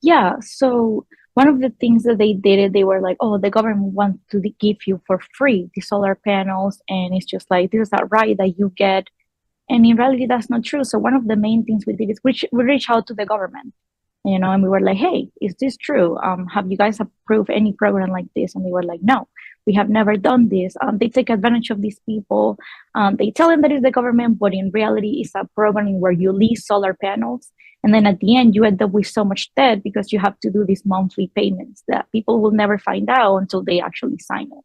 Yeah, so one of the things that they did, they were like, oh, the government wants to give you for free the solar panels. And it's just like, this is that right that you get. And in reality, that's not true. So one of the main things we did is we reached out to the government, you know, and we were like, hey, is this true? Have you guys approved any program like this? And they were like, no, we have never done this. They take advantage of these people. They tell them that it's the government, but in reality, it's a program where you lease solar panels. And then at the end, you end up with so much debt because you have to do these monthly payments that people will never find out until they actually sign it.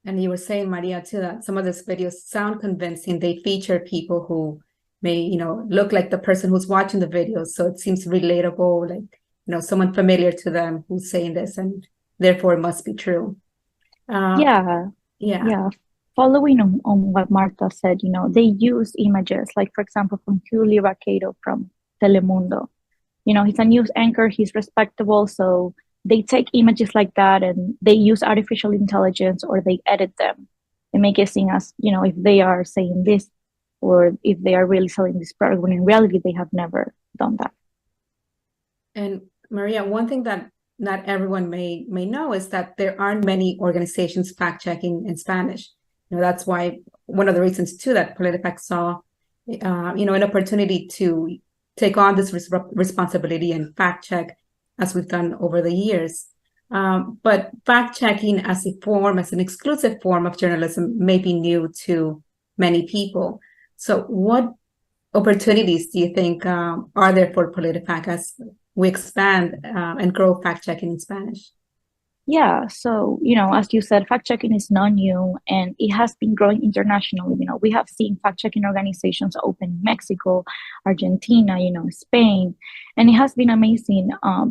And you were saying, Maria, too, that some of these videos sound convincing. They feature people who may, you know, look like the person who's watching the videos. So it seems relatable, like, you know, someone familiar to them who's saying this, and therefore it must be true. Yeah. Following on what Marta said, you know, they use images, like, for example, from Julio Vaqueiro from Telemundo. You know, he's a news anchor, he's respectable, so they take images like that and they use artificial intelligence, or they edit them and make it seem as, you know, if they are saying this or if they are really selling this product, when in reality they have never done that. And Maria, one thing that not everyone may know is that there aren't many organizations fact checking in Spanish. You know, that's why one of the reasons too that PolitiFact saw, you know, an opportunity to take on this responsibility and fact check, as we've done over the years. But fact checking as an exclusive form of journalism may be new to many people. So what opportunities do you think are there for PolitiFact as we expand and grow fact checking in Spanish? Yeah, so, you know, as you said, fact checking is not new and it has been growing internationally. You know, we have seen fact checking organizations open in Mexico, Argentina, you know, Spain, and it has been amazing.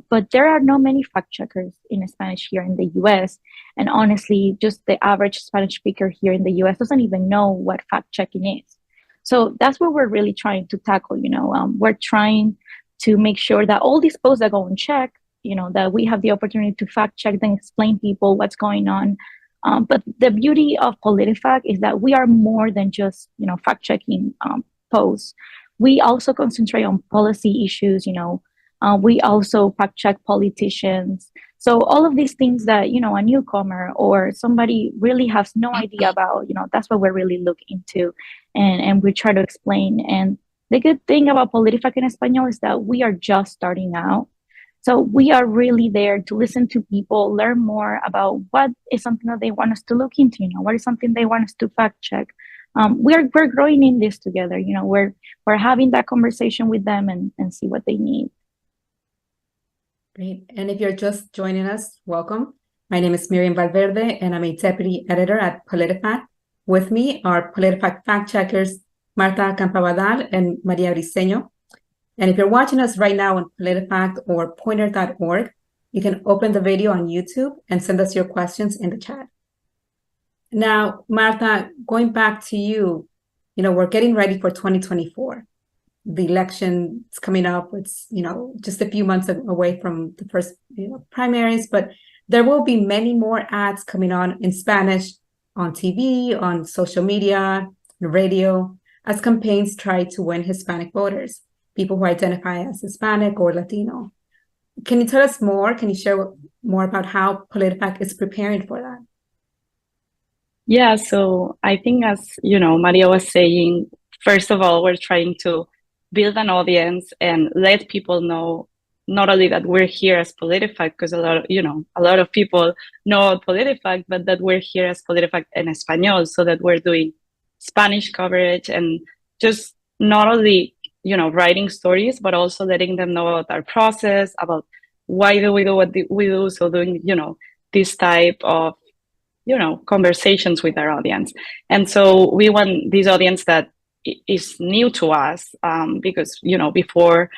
But there are not many fact checkers in Spanish here in the US. And honestly, just the average Spanish speaker here in the US doesn't even know what fact checking is. So that's what we're really trying to tackle. You know, we're trying to make sure that all these posts that go unchecked, you know, that we have the opportunity to fact check and explain people what's going on. But the beauty of PolitiFact is that we are more than just, you know, fact checking posts. We also concentrate on policy issues, you know, we also fact check politicians. So all of these things that, you know, a newcomer or somebody really has no idea about, you know, that's what we're really looking into and we try to explain. And the good thing about PolitiFact in Espanol is that we are just starting out. So we are really there to listen to people, learn more about what is something that they want us to look into, you know, what is something they want us to fact check. We're growing in this together, you know, we're having that conversation with them and see what they need. Great. And if you're just joining us, welcome. My name is Miriam Valverde, and I'm a deputy editor at PolitiFact. With me are PolitiFact fact checkers Marta Campabadal and Maria Briceño. And if you're watching us right now on PolitiFact or Poynter.org, you can open the video on YouTube and send us your questions in the chat. Now, Marta, going back to you, you know, we're getting ready for 2024. The election is coming up. It's, you know, just a few months away from the first, you know, primaries, but there will be many more ads coming on in Spanish on TV, on social media, radio, as campaigns try to win Hispanic voters, people who identify as Hispanic or Latino. Can you tell us more? Can you share more about how PolitiFact is preparing for that? Yeah, so I think, as you know, Maria was saying, first of all, we're trying to build an audience and let people know not only that we're here as PolitiFact, because a lot of people know PolitiFact, but that we're here as PolitiFact en Español, so that we're doing Spanish coverage and just not only, writing stories, but also letting them know about our process, about why do we do what we do. So doing, this type of, conversations with our audience. And so we want this audience that is new to us, because, before,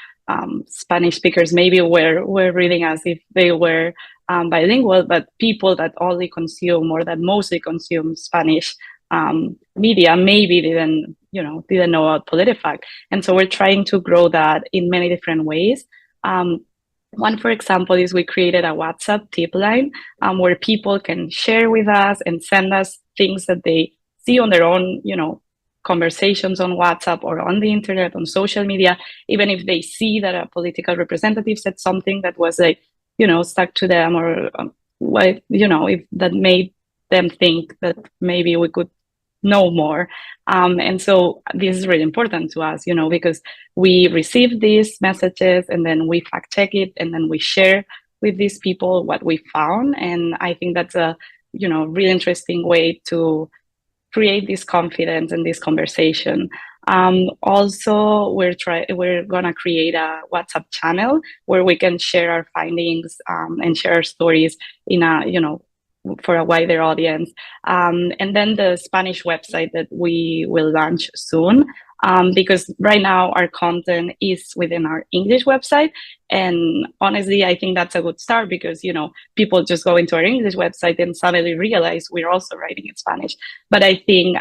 Spanish speakers maybe were reading as if they were bilingual, but people that only consume or that mostly consume Spanish media maybe didn't know about PolitiFact. And so we're trying to grow that in many different ways. One, for example, is we created a WhatsApp tip line where people can share with us and send us things that they see on their own, conversations on WhatsApp or on the internet, on social media, even if they see that a political representative said something that was like, stuck to them, or if that made them think that maybe we could know more. And so this is really important to us, because we receive these messages and then we fact check it and then we share with these people what we found. And I think that's a, really interesting way to create this confidence and this conversation. Also, we're gonna create a WhatsApp channel where we can share our findings and share our stories in a, for a wider audience. And then the Spanish website that we will launch soon, because right now our content is within our English website. And honestly, I think that's a good start because, people just go into our English website and suddenly realize we're also writing in Spanish. But I think,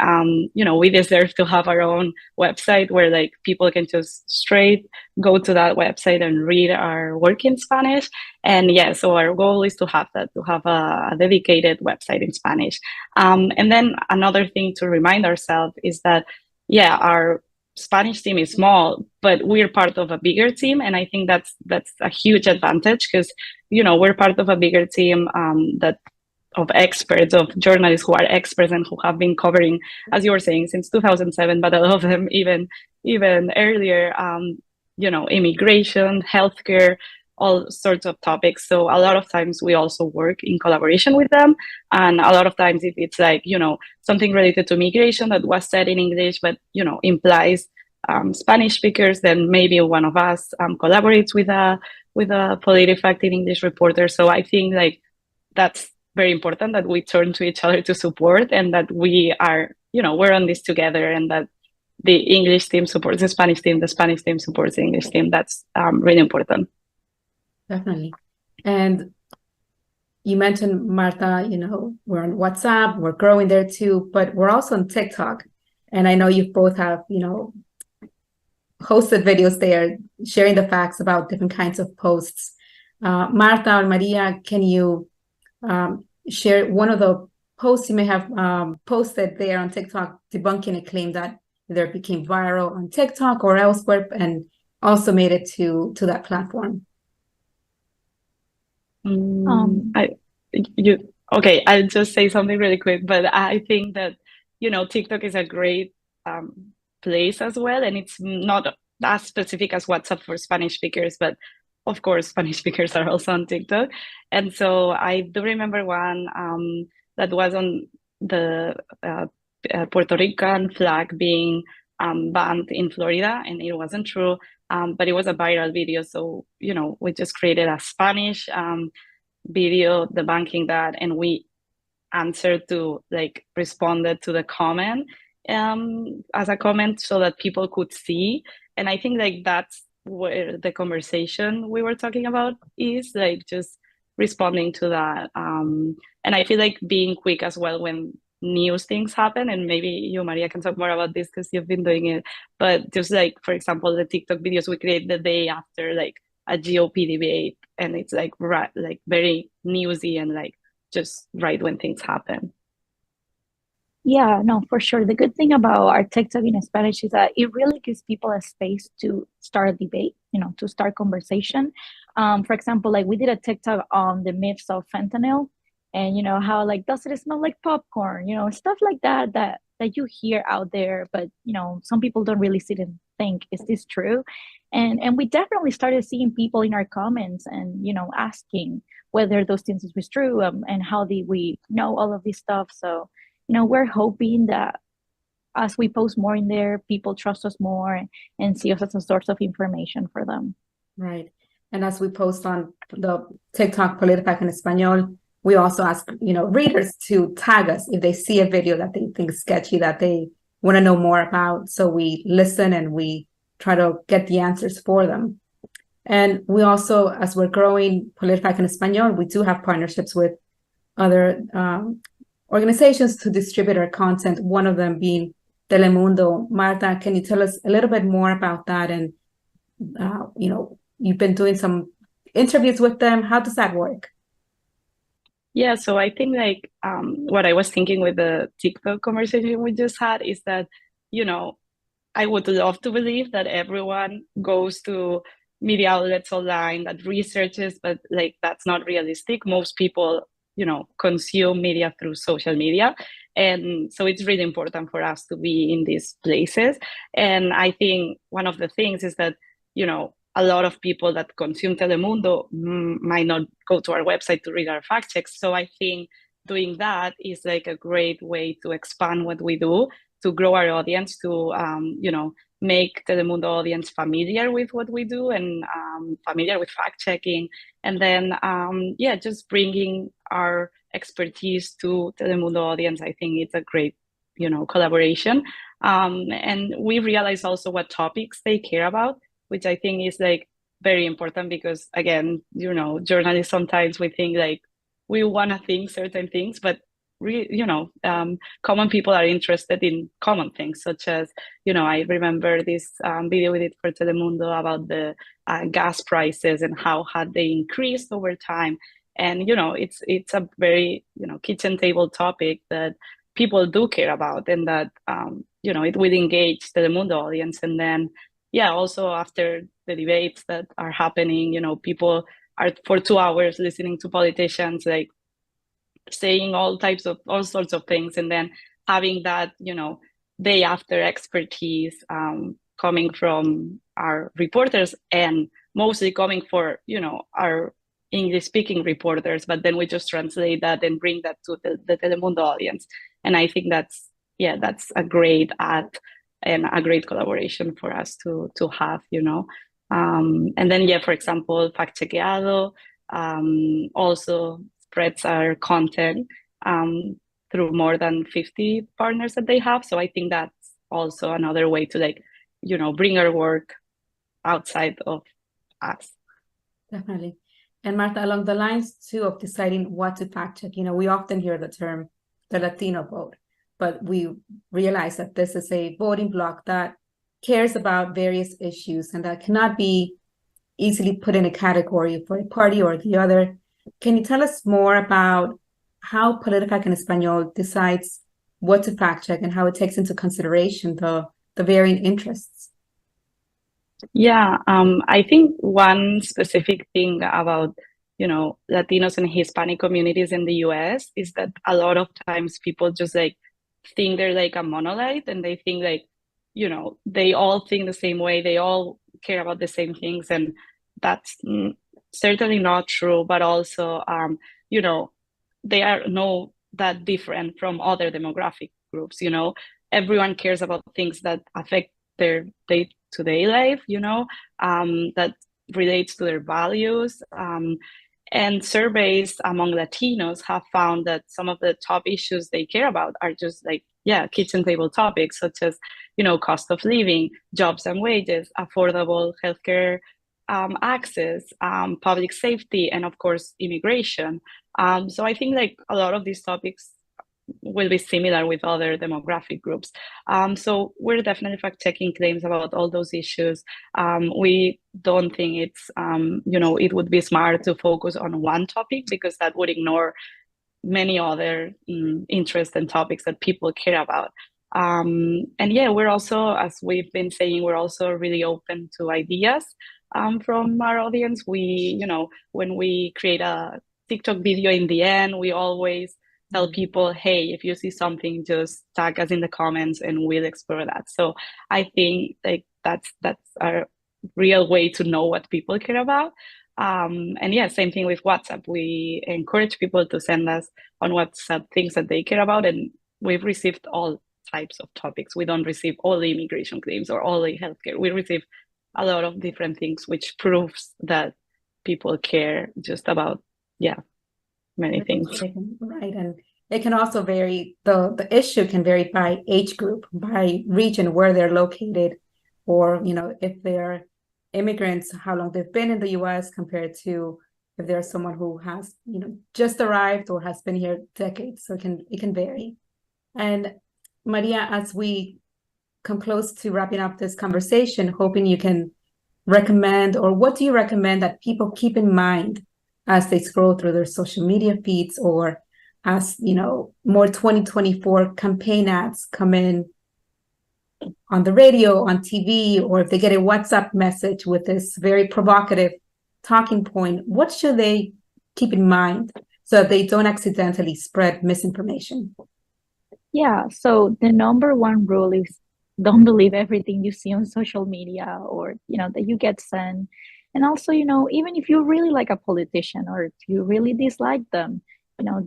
we deserve to have our own website where like people can just straight go to that website and read our work in Spanish. And yeah, so our goal is to have a dedicated website in Spanish. And then another thing to remind ourselves is that, yeah, our Spanish team is small, but we're part of a bigger team. And I think that's a huge advantage because, we're part of a bigger team of experts, of journalists who are experts and who have been covering, as you were saying, since 2007, but a lot of them even earlier, immigration, healthcare, all sorts of topics. So a lot of times we also work in collaboration with them. And a lot of times if it's like, something related to migration that was said in English, but, implies Spanish speakers, then maybe one of us collaborates with a PolitiFact in English reporter. So I think like that's very important that we turn to each other to support and that we are, we're on this together and that the English team supports the Spanish team supports the English team. That's really important. Definitely. And you mentioned, Marta, we're on WhatsApp, we're growing there too, but we're also on TikTok. And I know you both have, hosted videos there, sharing the facts about different kinds of posts. Marta or Maria, can you share one of the posts you may have posted there on TikTok debunking a claim that either became viral on TikTok or elsewhere and also made it to that platform? I'll just say something really quick, but I think that, TikTok is a great place as well. And it's not as specific as WhatsApp for Spanish speakers, but of course, Spanish speakers are also on TikTok. And so I do remember one that was on the Puerto Rican flag being banned in Florida, and it wasn't true, but it was a viral video. So, we just created a Spanish video debunking that, and we responded to the comment as a comment so that people could see. And I think like that's where the conversation we were talking about is, like just responding to that. And I feel like being quick as well when news things happen, and maybe you, Maria, can talk more about this because you've been doing it. But just like, for example, the TikTok videos we create the day after like a GOP debate, and it's like very newsy and like just right when things happen. Yeah, no, for sure. The good thing about our TikTok in Spanish is that it really gives people a space to start a debate, to start conversation. For example, like we did a TikTok on the myths of fentanyl and, how like, does it smell like popcorn? Stuff like that that you hear out there, but some people don't really sit and think, is this true? And we definitely started seeing people in our comments and asking whether those things was true, and how did we know all of this stuff. So we're hoping that as we post more in there, people trust us more and see us as a source of information for them. Right. And as we post on the TikTok PolitiFact in Espanol, we also ask, readers to tag us if they see a video that they think is sketchy, that they want to know more about. So we listen and we try to get the answers for them. And we also, as we're growing PolitiFact in Espanol, we do have partnerships with other organizations to distribute our content, one of them being Telemundo. Marta, can you tell us a little bit more about that? And, you've been doing some interviews with them. How does that work? Yeah, so I think what I was thinking with the TikTok conversation we just had is that, I would love to believe that everyone goes to media outlets online, that researches, but that's not realistic. Most people, consume media through social media. And so it's really important for us to be in these places. And I think one of the things is that, a lot of people that consume Telemundo might not go to our website to read our fact checks. So I think doing that is a great way to expand what we do, to grow our audience, to make Telemundo audience familiar with what we do and familiar with fact checking, and then just bringing our expertise to Telemundo audience. I think it's a great collaboration, and we realize also what topics they care about, which I think is very important, because again, journalists, sometimes we think we want to think certain things, but common people are interested in common things, such as, I remember this video we did for Telemundo about the gas prices and how had they increased over time. And, it's a very, kitchen table topic that people do care about, and that, it will engage the Telemundo audience. And then, also after the debates that are happening, people are for 2 hours listening to politicians, saying all sorts of things, and then having that day after expertise coming from our reporters, and mostly coming for our English speaking reporters, but then we just translate that and bring that to the Telemundo audience. And I think that's a great add and a great collaboration for us to have, and then for example, Fact Chequeado also spreads our content through more than 50 partners that they have. So I think that's also another way to bring our work outside of us. Definitely. And Marta, along the lines too of deciding what to fact check, we often hear the term the Latino vote, but we realize that this is a voting bloc that cares about various issues and that cannot be easily put in a category for a party or the other. Can you tell us more about how PolitiFact in Espanol decides what to fact check and how it takes into consideration the varying interests? Yeah, I think one specific thing about, Latinos and Hispanic communities in the US is that a lot of times people just think they're a monolith, and they think they all think the same way, they all care about the same things, and that's certainly not true. But also, they are not that different from other demographic groups. Everyone cares about things that affect their day-to-day life, that relates to their values. And surveys among Latinos have found that some of the top issues they care about are just kitchen table topics, such as, cost of living, jobs and wages, affordable healthcare access, public safety, and of course, immigration. So I think a lot of these topics will be similar with other demographic groups. So we're definitely fact-checking claims about all those issues. We don't think it's, it would be smart to focus on one topic, because that would ignore many other interests and topics that people care about. And we're also, as we've been saying, we're also really open to ideas from our audience. We, when we create a TikTok video, in the end, we always tell people, hey, if you see something, just tag us in the comments and we'll explore that. So I think like that's a real way to know what people care about. And yeah, same thing with WhatsApp. We encourage people to send us on WhatsApp things that they care about, and we've received all types of topics. We don't receive all the immigration claims or all the healthcare. We receive a lot of different things, which proves that people care just about, many things. Right. And it can also vary, the issue can vary by age group, by region where they're located, or, if they're immigrants, how long they've been in the US compared to if there's someone who has, just arrived or has been here decades. So it can vary. And Maria, as we come close to wrapping up this conversation, hoping you can recommend, or what do you recommend that people keep in mind as they scroll through their social media feeds, or as, more 2024 campaign ads come in on the radio, on TV, or if they get a WhatsApp message with this very provocative talking point, what should they keep in mind so that they don't accidentally spread misinformation? Yeah, so the number one rule is don't believe everything you see on social media or, that you get sent. And also, even if you really like a politician or if you really dislike them,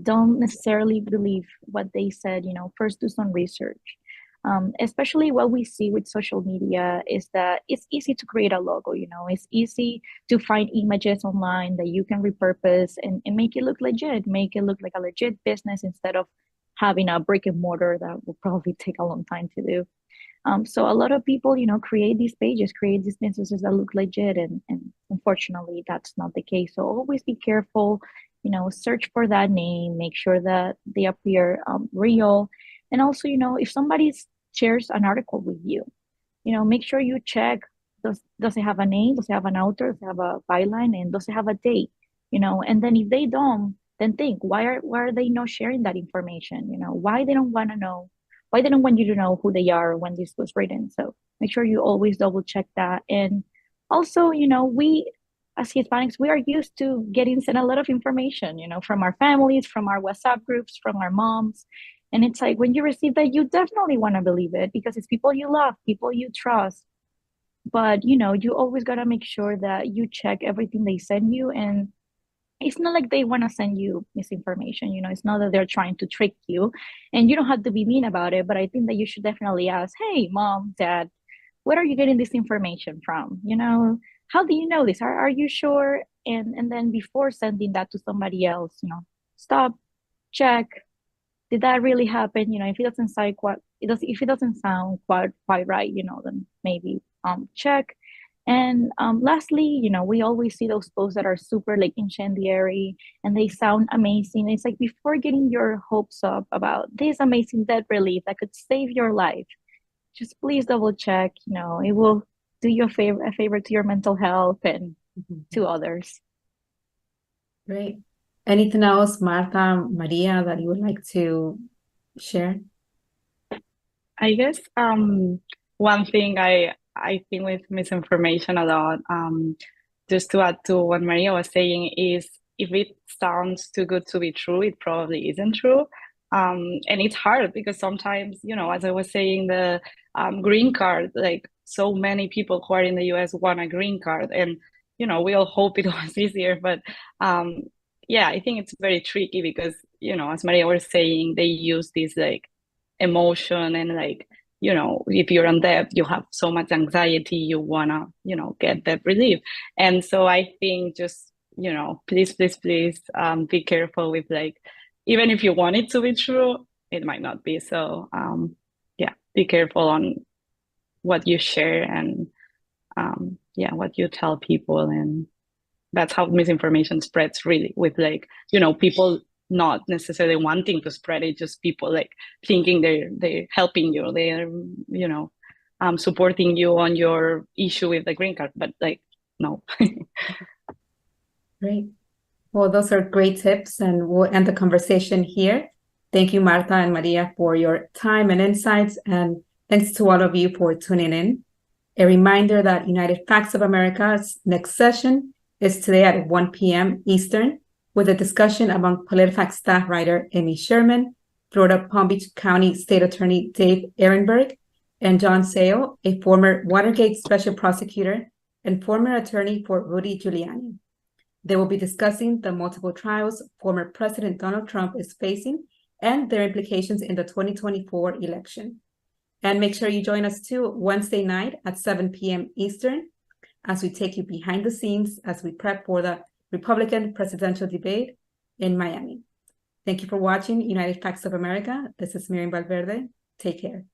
don't necessarily believe what they said, first do some research. Especially what we see with social media is that it's easy to create a logo, it's easy to find images online that you can repurpose and make it look legit, make it look like a legit business instead of having a brick and mortar that will probably take a long time to do. So a lot of people, create these pages, create these businesses that look legit, and unfortunately that's not the case. So always be careful, search for that name, make sure that they appear real. And also, if somebody shares an article with you, make sure you check, does it have a name, does it have an author, does it have a byline, and does it have a date, and then if they don't, then think, why are they not sharing that information? Why they don't want to know, why they don't want you to know who they are when this was written. So make sure you always double check that. And also, we as Hispanics, we are used to getting sent a lot of information, from our families, from our WhatsApp groups, from our moms. And it's like, when you receive that, you definitely want to believe it because it's people you love, people you trust. But, you always got to make sure that you check everything they send you. And it's not like they want to send you misinformation. It's not that they're trying to trick you, and you don't have to be mean about it. But I think that you should definitely ask, hey, mom, dad, where are you getting this information from? How do you know this? Are you sure? And then before sending that to somebody else, stop, check. Did that really happen? If it doesn't sound if it doesn't sound quite right, then maybe check. And lastly, we always see those posts that are super like incendiary and they sound amazing. It's like, before getting your hopes up about this amazing debt relief that could save your life, just please double check. It will do you a favor to your mental health and to others. Great. Anything else, Marta, Maria, that you would like to share? I guess one thing I think with misinformation a lot, just to add to what Maria was saying, is if it sounds too good to be true, it probably isn't true. And it's hard because sometimes, as I was saying, the green card, like so many people who are in the US want a green card, and we all hope it was easier, but yeah, I think it's very tricky because, as Maria was saying, they use this like emotion and like, if you're on debt, you have so much anxiety, you wanna, get debt relief. And so I think just, please, be careful with like, even if you want it to be true, it might not be. So yeah, be careful on what you share and what you tell people. And that's how misinformation spreads, really, with like, people not necessarily wanting to spread it, just people like thinking they're helping you, they're supporting you on your issue with the green card, but like, no. Great. Well, those are great tips, and we'll end the conversation here. Thank you, Marta and Maria, for your time and insights, and thanks to all of you for tuning in. A reminder that United Facts of America's next session is today at 1 p.m. Eastern. with a discussion among PolitiFact staff writer Amy Sherman, Florida Palm Beach County State Attorney Dave Ehrenberg, and John Sale, a former Watergate special prosecutor and former attorney for Rudy Giuliani. They will be discussing the multiple trials former President Donald Trump is facing and their implications in the 2024 election. And make sure you join us too Wednesday night at 7 p.m. Eastern as we take you behind the scenes as we prep for the Republican presidential debate in Miami. Thank you for watching United Facts of America. This is Miriam Valverde. Take care.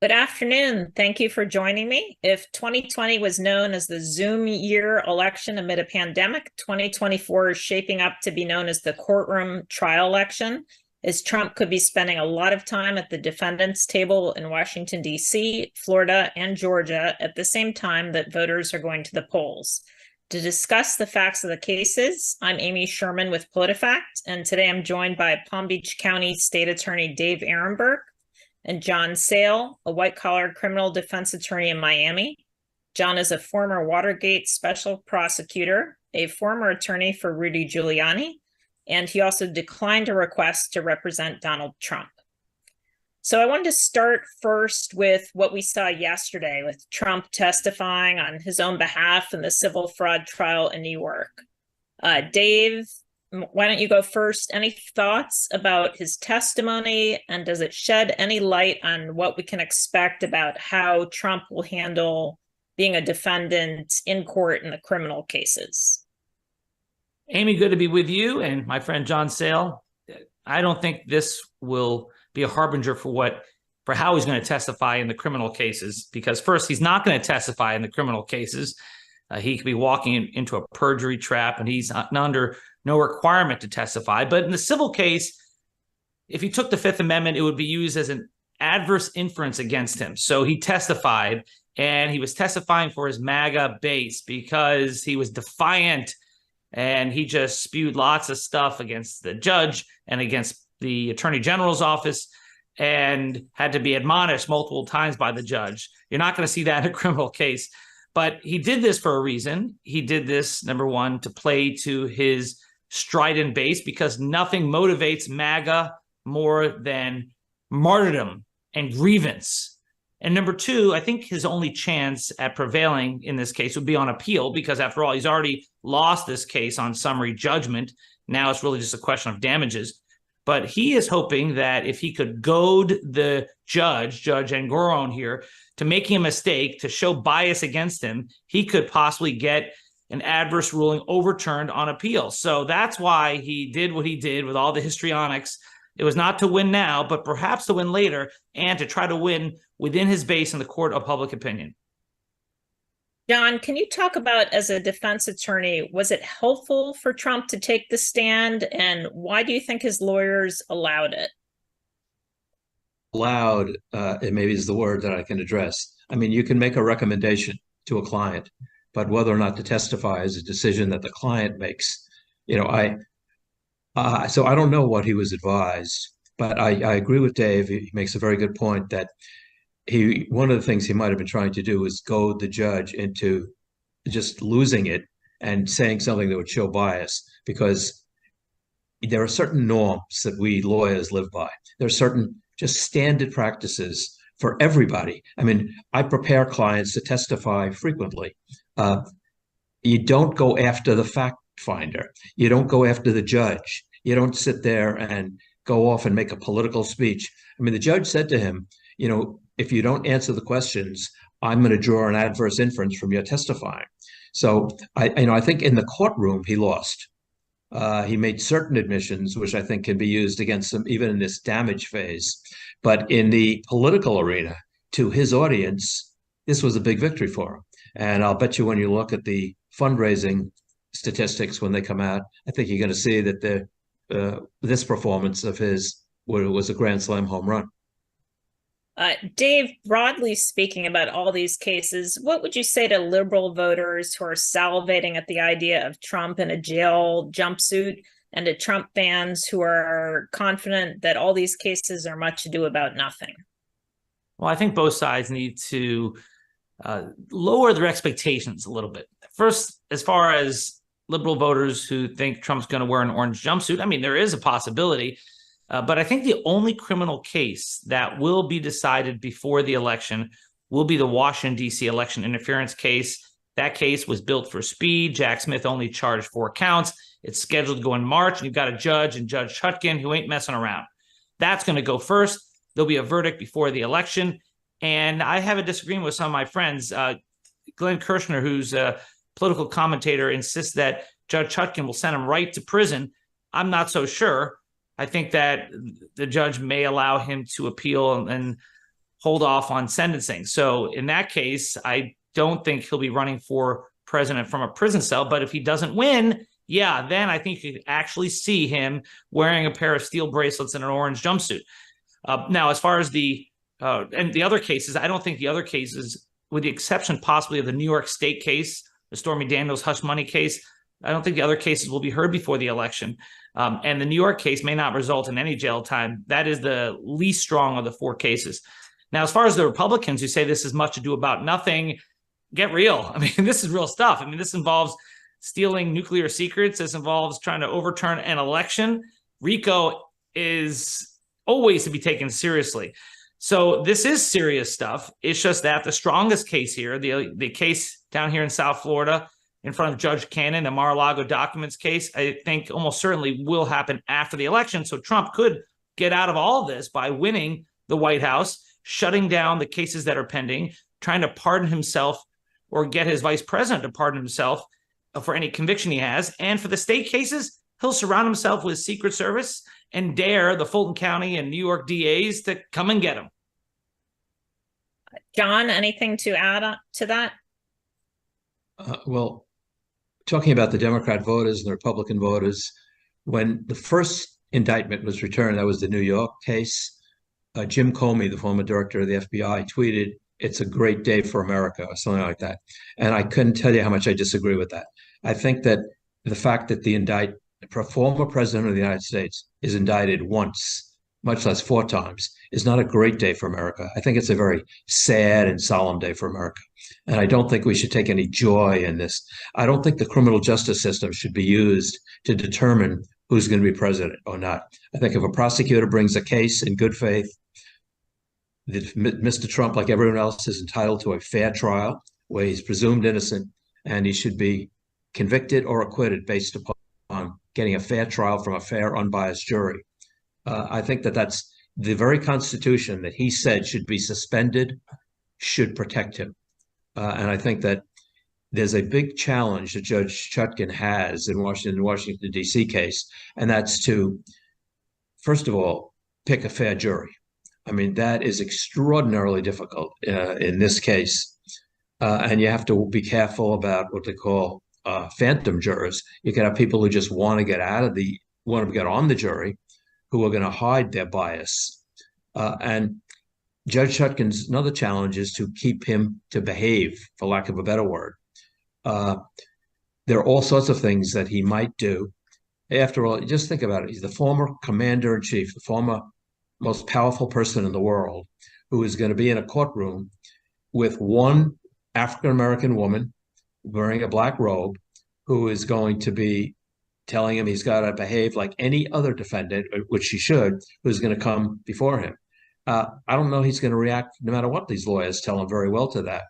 Good afternoon. Thank you for joining me. If 2020 was known as the Zoom year election amid a pandemic, 2024 is shaping up to be known as the courtroom trial election, as Trump could be spending a lot of time at the defendants' table in Washington, D.C., Florida, and Georgia at the same time that voters are going to the polls. To discuss the facts of the cases, I'm Amy Sherman with PolitiFact, and today I'm joined by Palm Beach County State Attorney Dave Ehrenberg, and John Sale, a white-collar criminal defense attorney in Miami. John is a former Watergate special prosecutor, a former attorney for Rudy Giuliani, and he also declined a request to represent Donald Trump. So I wanted to start first with what we saw yesterday with Trump testifying on his own behalf in the civil fraud trial in New York. Dave, why don't you go first? Any thoughts about his testimony, and does it shed any light on what we can expect about how Trump will handle being a defendant in court in the criminal cases? Amy, good to be with you and my friend John Sale. I don't think this will be a harbinger for how he's going to testify in the criminal cases, because first, he's not going to testify in the criminal cases. He could be walking into a perjury trap, and he's under no requirement to testify. But in the civil case, if he took the Fifth Amendment, it would be used as an adverse inference against him. So he testified, and he was testifying for his MAGA base because he was defiant, and he just spewed lots of stuff against the judge and against the attorney general's office, and had to be admonished multiple times by the judge. You're not going to see that in a criminal case. But he did this for a reason. He did this, number one, to play to his strident base, because nothing motivates MAGA more than martyrdom and grievance. And number two, I think his only chance at prevailing in this case would be on appeal, because after all, he's already lost this case on summary judgment. Now it's really just a question of damages. But he is hoping that if he could goad the Judge Engoron here, to making a mistake, to show bias against him, he could possibly get an adverse ruling overturned on appeal. So that's why he did what he did with all the histrionics. It was not to win now, but perhaps to win later, and to try to win within his base in the court of public opinion. John, can you talk about, as a defense attorney, was it helpful for Trump to take the stand, and why do you think his lawyers allowed it? Allowed, it maybe is the word that I can address. I mean, you can make a recommendation to a client, but whether or not to testify is a decision that the client makes. So I don't know what he was advised, but I agree with Dave. He makes a very good point that one of the things he might have been trying to do is goad the judge into just losing it and saying something that would show bias, because there are certain norms that we lawyers live by. There are certain just standard practices for everybody. I mean, I prepare clients to testify frequently. You don't go after the fact finder. You don't go after the judge. You don't sit there and go off and make a political speech. I mean, the judge said to him, if you don't answer the questions, I'm going to draw an adverse inference from your testifying. So I think in the courtroom he lost. He made certain admissions, which I think can be used against him even in this damage phase. But in the political arena, to his audience, this was a big victory for him. And I'll bet you when you look at the fundraising statistics when they come out, I think you're going to see that this performance of his was a Grand Slam home run. Dave, broadly speaking about all these cases, what would you say to liberal voters who are salivating at the idea of Trump in a jail jumpsuit, and to Trump fans who are confident that all these cases are much ado about nothing? Well, I think both sides need to lower their expectations a little bit. First, as far as liberal voters who think Trump's going to wear an orange jumpsuit, I mean, there is a possibility. But I think the only criminal case that will be decided before the election will be the Washington, D.C. election interference case. That case was built for speed. Jack Smith only charged 4 counts. It's scheduled to go in March, and you've got a judge and Judge Chutkan who ain't messing around. That's going to go first. There'll be a verdict before the election. And I have a disagreement with some of my friends. Glenn Kirshner, who's a political commentator, insists that Judge Chutkan will send him right to prison. I'm not so sure. I think that the judge may allow him to appeal and hold off on sentencing. So in that case, I don't think he'll be running for president from a prison cell. But if he doesn't win, yeah, then I think you could actually see him wearing a pair of steel bracelets and an orange jumpsuit. Now, as far as and the other cases, I don't think the other cases, with the exception possibly of the New York State case, the Stormy Daniels hush money case, I don't think the other cases will be heard before the election. And the New York case may not result in any jail time. That is the least strong of the 4 cases. Now, as far as the Republicans who say this is much ado about nothing, get real. I mean, this is real stuff. I mean, this involves stealing nuclear secrets. This involves trying to overturn an election. RICO is always to be taken seriously. So this is serious stuff. It's just that the strongest case here, the case down here in South Florida in front of Judge Cannon, the Mar-a-Lago documents case, I think almost certainly will happen after the election. So Trump could get out of all of this by winning the White House, shutting down the cases that are pending, trying to pardon himself or get his vice president to pardon himself for any conviction he has. And for the state cases, he'll surround himself with Secret Service and dare the Fulton County and New York DAs to come and get him. John, anything to add to that? Well, talking about the Democrat voters and the Republican voters, when the first indictment was returned, that was the New York case, Jim Comey, the former director of the FBI, tweeted, "It's a great day for America," or something like that. And I couldn't tell you how much I disagree with that. I think that the fact that the former president of the United States is indicted once, much less 4 times, is not a great day for America. I think it's a very sad and solemn day for America. And I don't think we should take any joy in this. I don't think the criminal justice system should be used to determine who's going to be president or not. I think if a prosecutor brings a case in good faith, Mr. Trump, like everyone else, is entitled to a fair trial where he's presumed innocent, and he should be convicted or acquitted based upon getting a fair trial from a fair, unbiased jury. I think that that's the very Constitution that he said should be suspended should protect him. And I think that there's a big challenge that Judge Chutkan has in Washington, D.C. case, and that's to, first of all, pick a fair jury. I mean, that is extraordinarily difficult in this case. And you have to be careful about what they call phantom jurors. You can have people who just want to get on the jury, who are going to hide their bias. And Judge Chutkan's another challenge is to keep him to behave, for lack of a better word. There are all sorts of things that he might do. After all, just think about it. He's the former commander-in-chief, the former most powerful person in the world, who is going to be in a courtroom with one African-American woman wearing a black robe, who is going to be telling him he's got to behave like any other defendant, which he should, who's going to come before him. I don't know he's going to react, no matter what these lawyers tell him, very well to that.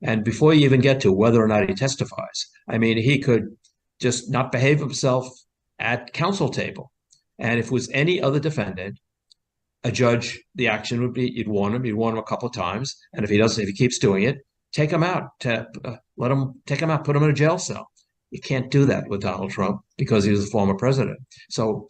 And before you even get to whether or not he testifies, I mean, he could just not behave himself at counsel table. And if it was any other defendant, a judge, the action would be, you'd warn him a couple of times. And if he keeps doing it, take him out, take him out, put him in a jail cell. You can't do that with Donald Trump because he was a former president. So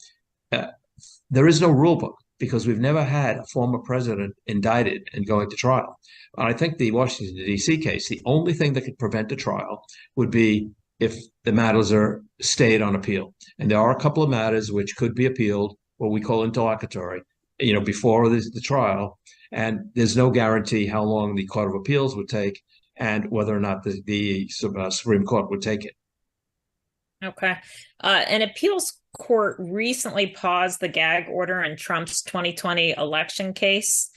there is no rule book because we've never had a former president indicted and going to trial. And I think the Washington, D.C. case, the only thing that could prevent a trial would be if the matters are stayed on appeal. And there are a couple of matters which could be appealed, what we call interlocutory, before the trial. And there's no guarantee how long the Court of Appeals would take and whether or not the Supreme Court would take it. Okay. An appeals court recently paused the gag order in Trump's 2020 election case.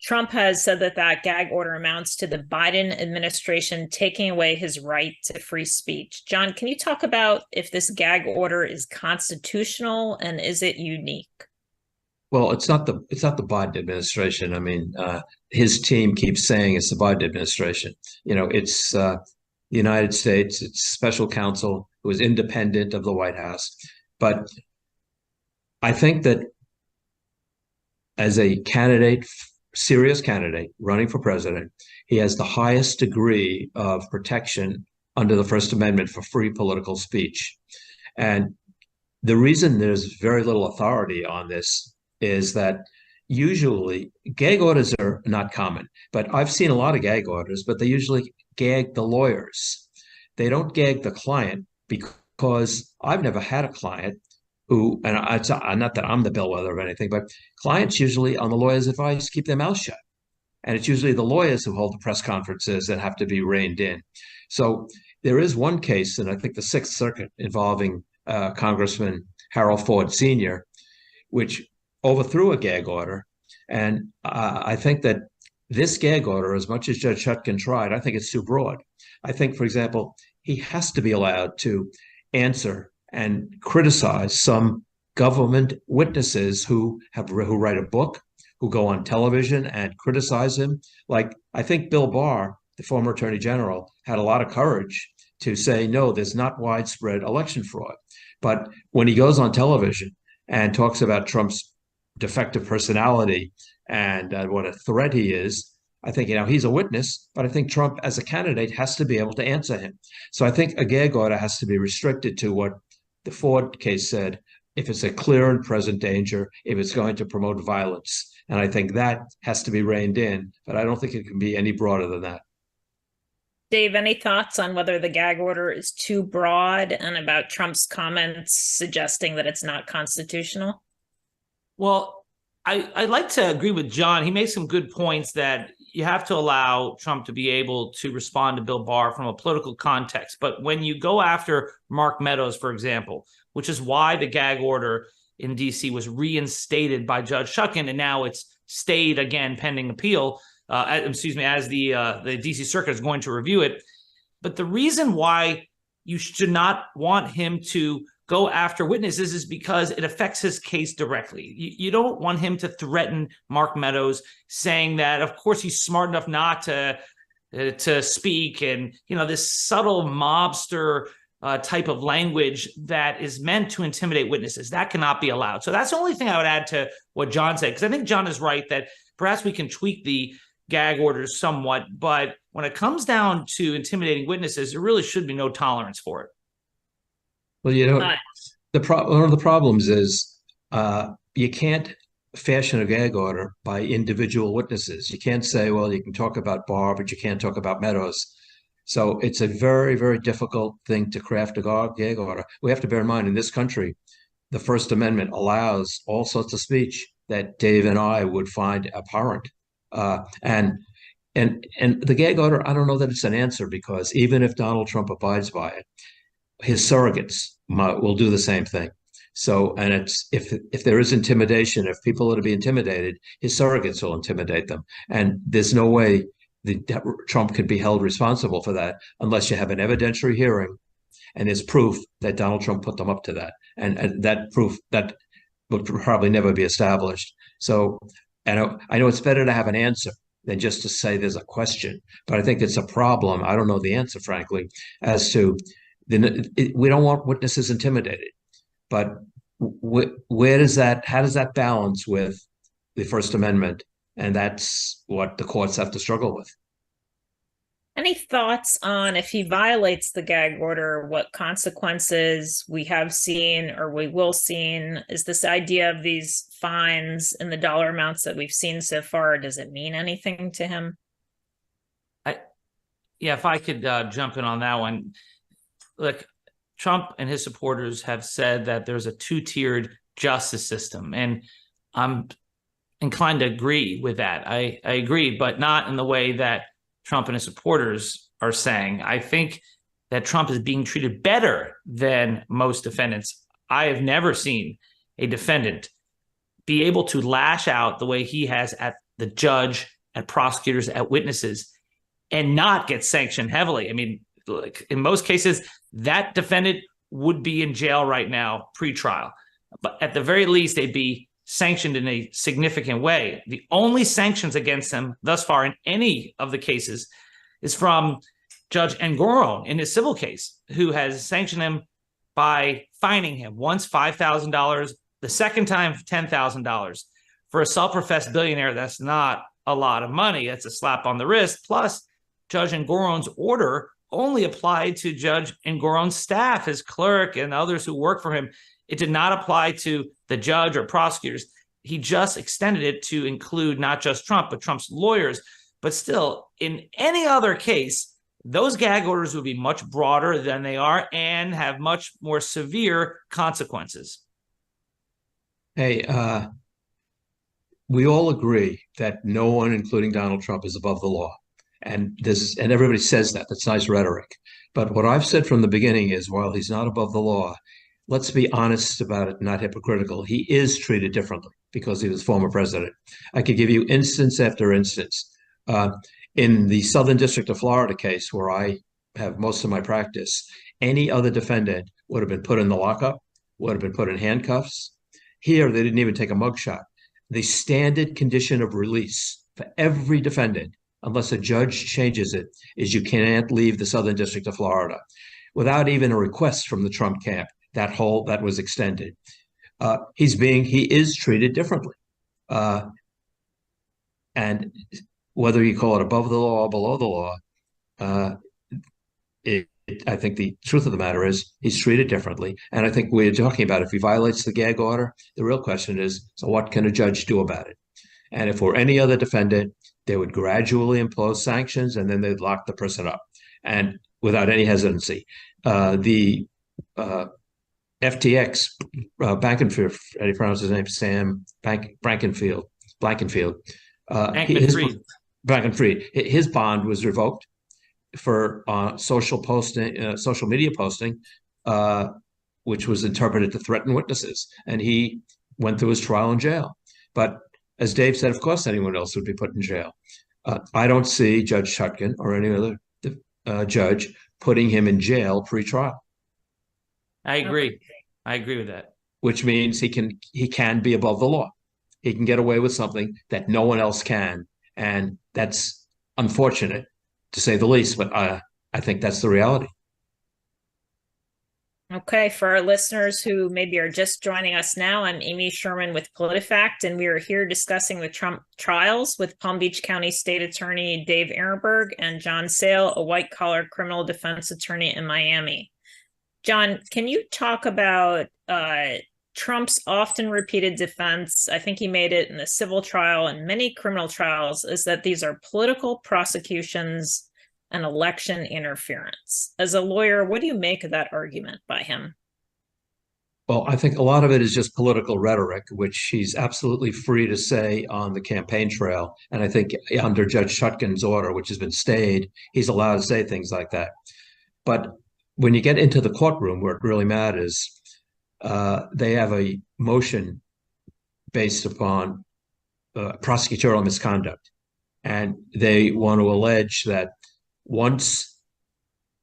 Trump has said that gag order amounts to the Biden administration taking away his right to free speech. John, can you talk about if this gag order is constitutional and is it unique? Well, it's not the Biden administration. I mean, his team keeps saying it's the Biden administration. It's the United States, it's special counsel who is independent of the White House. But I think that as a serious candidate running for president, he has the highest degree of protection under the First Amendment for free political speech. And the reason there's very little authority on this is that usually gag orders are not common, but I've seen a lot of gag orders, but they usually gag the lawyers. They don't gag the client because I've never had a client who, and it's not that I'm the bellwether of anything, but clients usually, on the lawyer's advice, keep their mouth shut. And it's usually the lawyers who hold the press conferences that have to be reined in. So there is one case, and I think the Sixth Circuit, involving Congressman Harold Ford Sr., which overthrew a gag order. And I think that this gag order, as much as Judge Chutkan tried, I think it's too broad. I think, for example, he has to be allowed to answer and criticize some government witnesses who write a book, who go on television and criticize him. Like, I think Bill Barr, the former attorney general, had a lot of courage to say, no, there's not widespread election fraud. But when he goes on television and talks about Trump's defective personality and what a threat he is, I think, he's a witness, but I think Trump as a candidate has to be able to answer him. So I think a gag order has to be restricted to what the Ford case said, if it's a clear and present danger, if it's going to promote violence. And I think that has to be reined in, but I don't think it can be any broader than that. Dave, any thoughts on whether the gag order is too broad and about Trump's comments suggesting that it's not constitutional? Well, I'd like to agree with John. He made some good points that you have to allow Trump to be able to respond to Bill Barr from a political context. But when you go after Mark Meadows, for example, which is why the gag order in D.C. was reinstated by Judge Chutkan, and now it's stayed again pending appeal, as the D.C. Circuit is going to review it. But the reason why you should not want him to go after witnesses is because it affects his case directly. You don't want him to threaten Mark Meadows, saying that, of course, he's smart enough not to speak, and this subtle mobster type of language that is meant to intimidate witnesses. That cannot be allowed. So that's the only thing I would add to what John said, because I think John is right that perhaps we can tweak the gag orders somewhat, but when it comes down to intimidating witnesses, there really should be no tolerance for it. Well, one of the problems is you can't fashion a gag order by individual witnesses. You can't say, well, you can talk about Barr, but you can't talk about Meadows. So it's a very, very difficult thing to craft a gag order. We have to bear in mind, in this country, the First Amendment allows all sorts of speech that Dave and I would find abhorrent. And the gag order, I don't know that it's an answer, because even if Donald Trump abides by it, his surrogates will do the same thing. So, and it's if there is intimidation, if people are to be intimidated, his surrogates will intimidate them. And there's no way that Trump could be held responsible for that unless you have an evidentiary hearing and there's proof that Donald Trump put them up to that. And that proof, that would probably never be established. So, and I know it's better to have an answer than just to say there's a question, but I think it's a problem. I don't know the answer, frankly, as to we don't want witnesses intimidated, but how does that balance with the First Amendment? And that's what the courts have to struggle with. Any thoughts on, if he violates the gag order, what consequences we have seen or we will see? Is this idea of these fines and the dollar amounts that we've seen so far, does it mean anything to him? If I could jump in on that one. Look, Trump and his supporters have said that there's a two-tiered justice system, and I'm inclined to agree with that. I agree, but not in the way that Trump and his supporters are saying. I think that Trump is being treated better than most defendants. I have never seen a defendant be able to lash out the way he has at the judge, at prosecutors, at witnesses, and not get sanctioned heavily. I mean, like, in most cases, that defendant would be in jail right now, pre-trial. But at the very least, they'd be sanctioned in a significant way. The only sanctions against him thus far in any of the cases is from Judge Engoron in his civil case, who has sanctioned him by fining him once $5,000, the second time $10,000. For a self-professed billionaire, that's not a lot of money. That's a slap on the wrist. Plus, Judge Engoron's order only applied to Judge Engoron's staff, his clerk, and others who work for him. It did not apply to the judge or prosecutors. he just extended it to include not just Trump, but Trump's lawyers. But still, in any other case, those gag orders would be much broader than they are and have much more severe consequences. Hey, we all agree that no one, including Donald Trump, is above the law. And everybody says that. That's nice rhetoric. But what I've said from the beginning is, while he's not above the law, let's be honest about it, not hypocritical. He is treated differently because he was former president. I could give you instance after instance. In the Southern District of Florida case, where I have most of my practice, any other defendant would have been put in the lockup, would have been put in handcuffs. Here, they didn't even take a mugshot. The standard condition of release for every defendant, unless a judge changes it, is you can't leave the Southern District of Florida without even a request from the Trump camp. That was extended. He is treated differently. And whether you call it above the law or below the law, I think the truth of the matter is he's treated differently. And I think we're talking about if he violates the gag order, the real question is, so what can a judge do about it? And if we're any other defendant, they would gradually impose sanctions and then they'd lock the person up and without any hesitancy. The FTX, Blankenfield, how do you pronounce his name? Sam Blankenfield. Blankenfried. His bond was revoked for social media posting, which was interpreted to threaten witnesses, and he went through his trial in jail. But as Dave said, of course, anyone else would be put in jail. I don't see Judge Chutkan or any other judge putting him in jail pre-trial. I agree. I agree with that. Which means he can be above the law. He can get away with something that no one else can, and that's unfortunate, to say the least. But I think that's the reality. Okay, for our listeners who maybe are just joining us now, I'm Amy Sherman with PolitiFact, and we are here discussing the Trump trials with Palm Beach County State Attorney Dave Ehrenberg and John Sale, a white-collar criminal defense attorney in Miami. John, can you talk about Trump's often repeated defense? I think he made it in the civil trial and many criminal trials, is that these are political prosecutions and election interference. As a lawyer, what do you make of that argument by him? Well, I think a lot of it is just political rhetoric, which he's absolutely free to say on the campaign trail. And I think under Judge Chutkan's order, which has been stayed, he's allowed to say things like that. But when you get into the courtroom where it really matters, they have a motion based upon prosecutorial misconduct. And they want to allege that once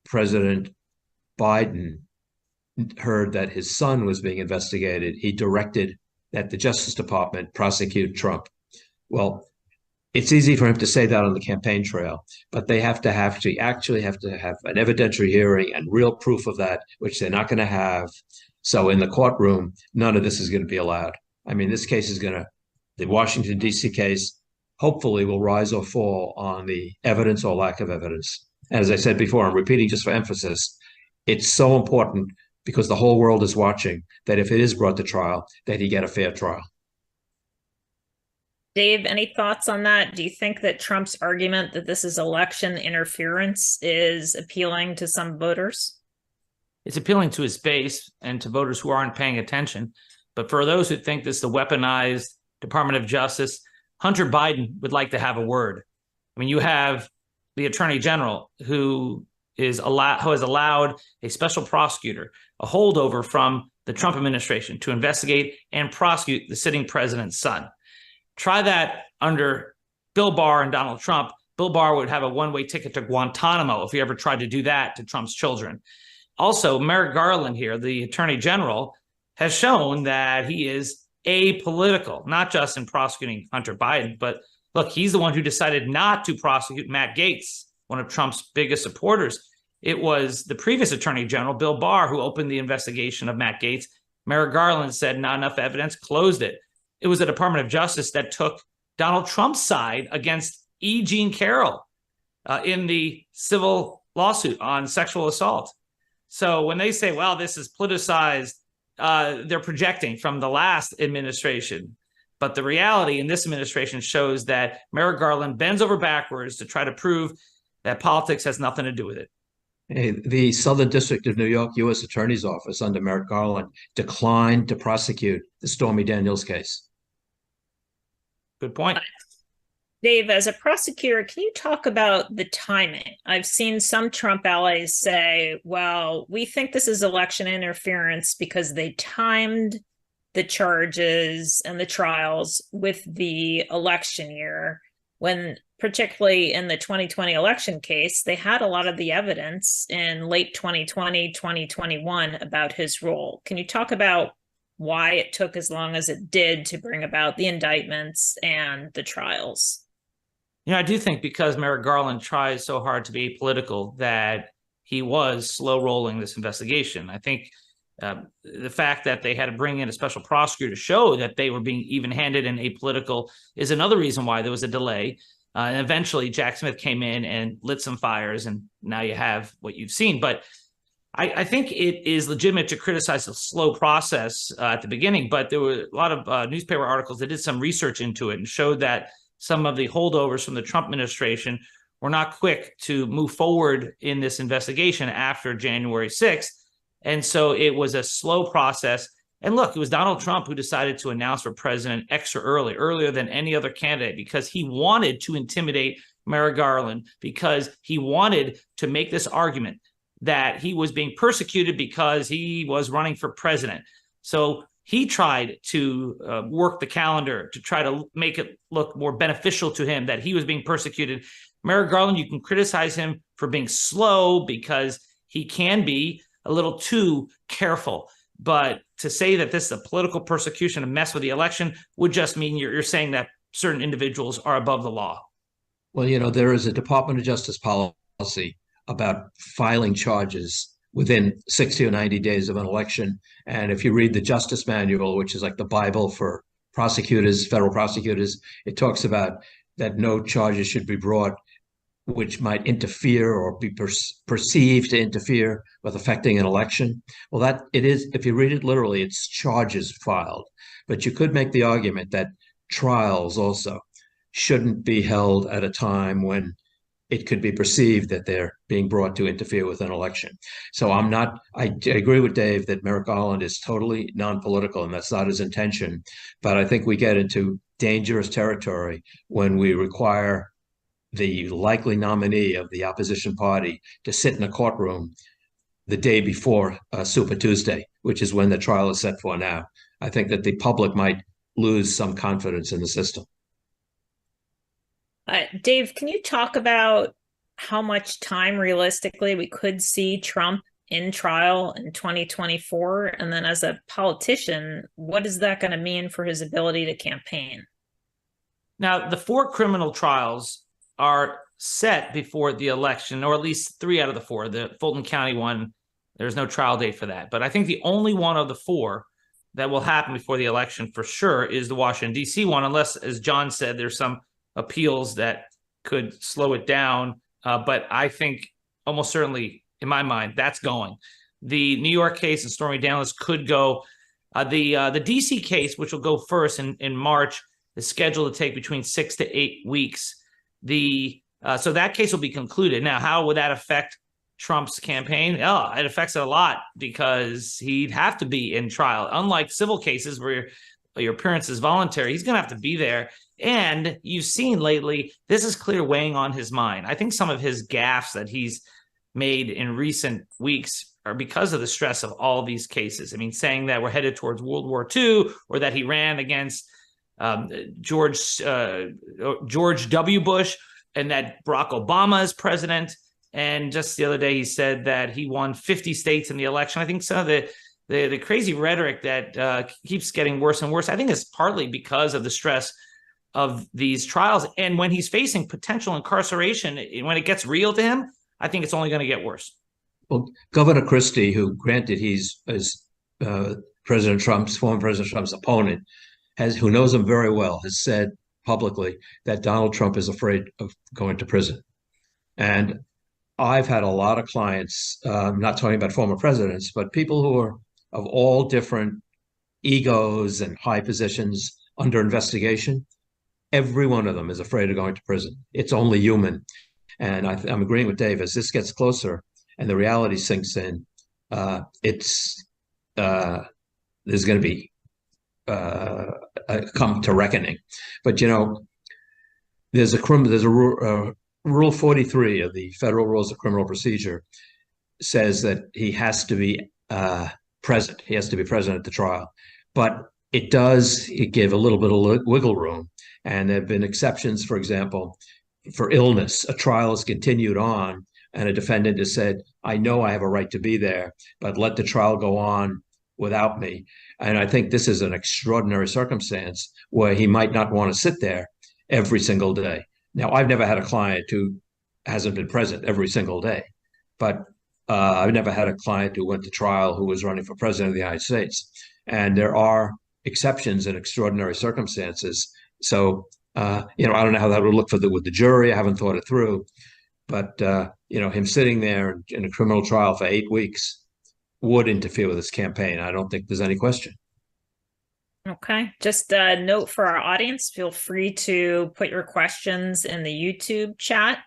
President Biden heard that his son was being investigated, he directed that the Justice Department prosecute Trump. Well, it's easy for him to say that on the campaign trail, but they actually have to have an evidentiary hearing and real proof of that, which they're not going to have. So in the courtroom, none of this is going to be allowed. I mean, this case is the Washington, D.C. case, hopefully will rise or fall on the evidence or lack of evidence. And as I said before, I'm repeating just for emphasis, it's so important because the whole world is watching that if it is brought to trial, that he get a fair trial. Dave, any thoughts on that? Do you think that Trump's argument that this is election interference is appealing to some voters? It's appealing to his base and to voters who aren't paying attention. But for those who think this is the weaponized Department of Justice, Hunter Biden would like to have a word. I mean, you have the Attorney General who has allowed a special prosecutor, a holdover from the Trump administration, to investigate and prosecute the sitting president's son. Try that under Bill Barr and Donald Trump. Bill Barr would have a one-way ticket to Guantanamo if he ever tried to do that to Trump's children. Also, Merrick Garland here, the Attorney General, has shown that he is apolitical, not just in prosecuting Hunter Biden, but look, he's the one who decided not to prosecute Matt Gaetz, one of Trump's biggest supporters. It was the previous Attorney General, Bill Barr, who opened the investigation of Matt Gaetz. Merrick Garland said not enough evidence, closed it. It was the Department of Justice that took Donald Trump's side against E. Jean Carroll in the civil lawsuit on sexual assault. So when they say, well, this is politicized, they're projecting from the last administration. But the reality in this administration shows that Merrick Garland bends over backwards to try to prove that politics has nothing to do with it. Hey, the Southern District of New York U.S. Attorney's Office under Merrick Garland declined to prosecute the Stormy Daniels case. Good point. Dave, as a prosecutor, can you talk about the timing? I've seen some Trump allies say, well, we think this is election interference because they timed the charges and the trials with the election year, when particularly in the 2020 election case, they had a lot of the evidence in late 2020, 2021 about his role. Can you talk about why it took as long as it did to bring about the indictments and the trials? I do think because Merrick Garland tries so hard to be apolitical that he was slow rolling this investigation. I think the fact that they had to bring in a special prosecutor to show that they were being even-handed and apolitical is another reason why there was a delay. And eventually Jack Smith came in and lit some fires, and now you have what you've seen. But I think it is legitimate to criticize the slow process at the beginning, but there were a lot of newspaper articles that did some research into it and showed that some of the holdovers from the Trump administration were not quick to move forward in this investigation after January 6th. And so it was a slow process. And look, it was Donald Trump who decided to announce for president extra early, earlier than any other candidate, because he wanted to intimidate Merrick Garland, because he wanted to make this argument that he was being persecuted because he was running for president. So he tried to work the calendar to try to make it look more beneficial to him that he was being persecuted. Merrick Garland, you can criticize him for being slow because he can be a little too careful. But to say that this is a political persecution and mess with the election would just mean you're saying that certain individuals are above the law. Well, there is a Department of Justice policy about filing charges within 60 or 90 days of an election. And if you read the Justice Manual, which is like the Bible for prosecutors, federal prosecutors, it talks about that no charges should be brought which might interfere or be perceived to interfere with affecting an election. Well, that it is, if you read it literally, it's charges filed. But you could make the argument that trials also shouldn't be held at a time when it could be perceived that they're being brought to interfere with an election. So I agree with Dave that Merrick Garland is totally non-political, and that's not his intention. But I think we get into dangerous territory when we require the likely nominee of the opposition party to sit in a courtroom the day before Super Tuesday, which is when the trial is set for now. I think that the public might lose some confidence in the system. Dave, can you talk about how much time realistically we could see Trump in trial in 2024? And then as a politician, what is that going to mean for his ability to campaign? Now, the 4 criminal trials are set before the election, or at least 3 out of the 4. The Fulton County one, there's no trial date for that. But I think the only one of the 4 that will happen before the election for sure is the Washington, D.C. one, unless, as John said, there's some appeals that could slow it down. But I think almost certainly, in my mind, that's going. The New York case and Stormy Daniels could go. The D.C. case, which will go first in March, is scheduled to take between 6 to 8 weeks. So that case will be concluded. Now, how would that affect Trump's campaign? Oh, it affects it a lot because he'd have to be in trial. Unlike civil cases where your appearance is voluntary, he's going to have to be there. And you've seen lately, this is clear weighing on his mind. I think some of his gaffes that he's made in recent weeks are because of the stress of all of these cases. I mean, saying that we're headed towards World War II, or that he ran against George W. Bush, and that Barack Obama is president. And just the other day, he said that he won 50 states in the election. I think some of the crazy rhetoric that keeps getting worse and worse, I think is partly because of the stress of these trials. And when he's facing potential incarceration, when it gets real to him, I think it's only going to get worse. Well, Governor Christie, who granted he's former President Trump's opponent, who knows him very well, has said publicly that Donald Trump is afraid of going to prison. And I've had a lot of clients, not talking about former presidents, but people who are of all different egos and high positions under investigation, every one of them is afraid of going to prison. It's only human. And I'm agreeing with Dave. As this gets closer and the reality sinks in, there's going to be come to reckoning. But there's a Rule 43 of the Federal Rules of Criminal Procedure says that he has to be present. He has to be present at the trial. But it give a little bit of wiggle room. And there have been exceptions, for example, for illness. A trial is continued on, and a defendant has said, I know I have a right to be there, but let the trial go on without me. And I think this is an extraordinary circumstance where he might not want to sit there every single day. Now, I've never had a client who hasn't been present every single day, but I've never had a client who went to trial who was running for president of the United States. And there are exceptions in extraordinary circumstances. So, I don't know how that would look with the jury. I haven't thought it through. But, him sitting there in a criminal trial for 8 weeks would interfere with his campaign. I don't think there's any question. Okay. Just a note for our audience, feel free to put your questions in the YouTube chat.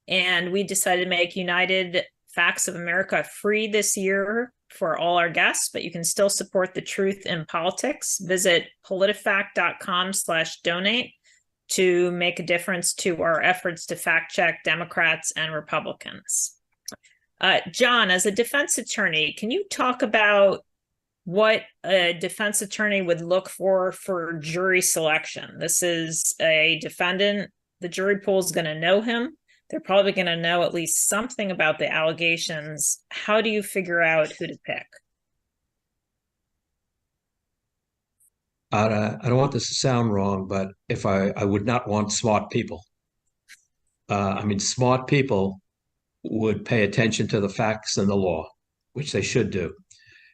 And we decided to make United Facts of America free this year for all our guests, but you can still support the truth in politics. Visit politifact.com/donate to make a difference to our efforts to fact check Democrats and Republicans. John, as a defense attorney, can you talk about what a defense attorney would look for jury selection? This is a defendant. The jury pool is going to know him. They're probably going to know at least something about the allegations. How do you figure out who to pick? I don't want this to sound wrong, but if I would not want smart people. Smart people would pay attention to the facts and the law, which they should do.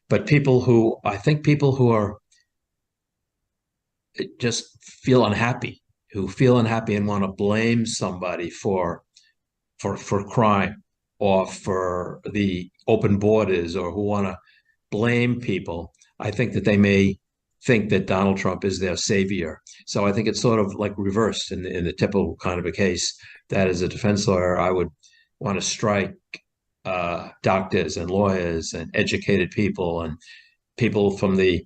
But people who are just feel unhappy and want to blame somebody for crime or for the open borders, or who want to blame people, I think that they may think that Donald Trump is their savior. So I think it's sort of like reversed in the typical kind of a case that as a defense lawyer, I would want to strike doctors and lawyers and educated people and people from the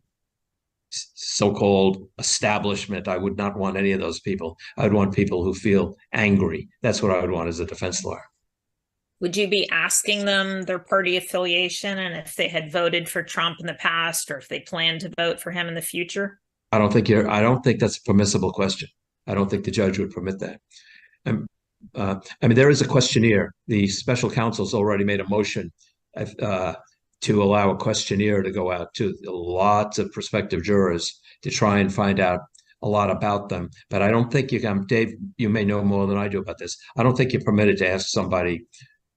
so-called establishment. I would not want any of those people. I would want people who feel angry. That's what I would want as a defense lawyer. Would you be asking them their party affiliation and if they had voted for Trump in the past, or if they plan to vote for him in the future? I don't think that's a permissible question. I don't think the judge would permit that. There is a questionnaire. The special counsel's already made a motion to allow a questionnaire to go out to lots of prospective jurors to try and find out a lot about them. But I don't think Dave, you may know more than I do about this. I don't think you're permitted to ask somebody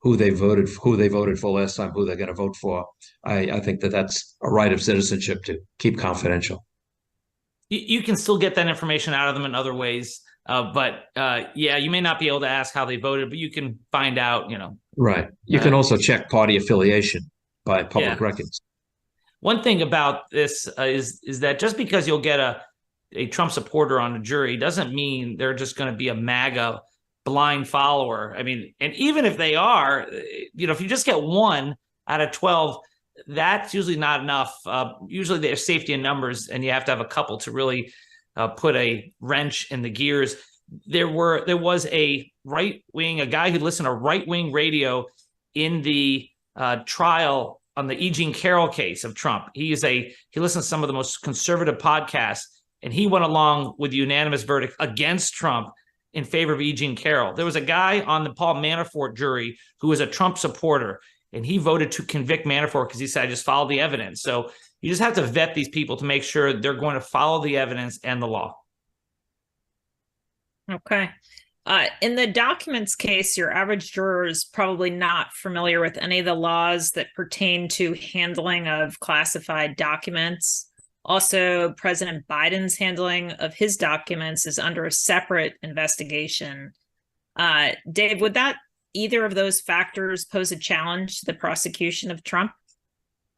who they voted for last time, who they're going to vote for. I think that's a right of citizenship to keep confidential. You can still get that information out of them in other ways. But you may not be able to ask how they voted, but you can find out, Right. You can also check party affiliation by public records. One thing about this is that just because you'll get a Trump supporter on a jury doesn't mean they're just going to be a MAGA blind follower. And even if they are, if you just get 1 out of 12, that's usually not enough. Usually there's safety in numbers, and you have to have a couple to really put a wrench in the gears. There was a guy who listened to right-wing radio in the trial on the E. Jean Carroll case of Trump. He listens to some of the most conservative podcasts, and he went along with the unanimous verdict against Trump in favor of E. Jean Carroll. There was a guy on the Paul Manafort jury who was a Trump supporter, and he voted to convict Manafort because he said, I just follow the evidence. So you just have to vet these people to make sure they're going to follow the evidence and the law. Okay. In the documents case, your average juror is probably not familiar with any of the laws that pertain to handling of classified documents. Also, President Biden's handling of his documents is under a separate investigation. Dave, would either of those factors pose a challenge to the prosecution of Trump?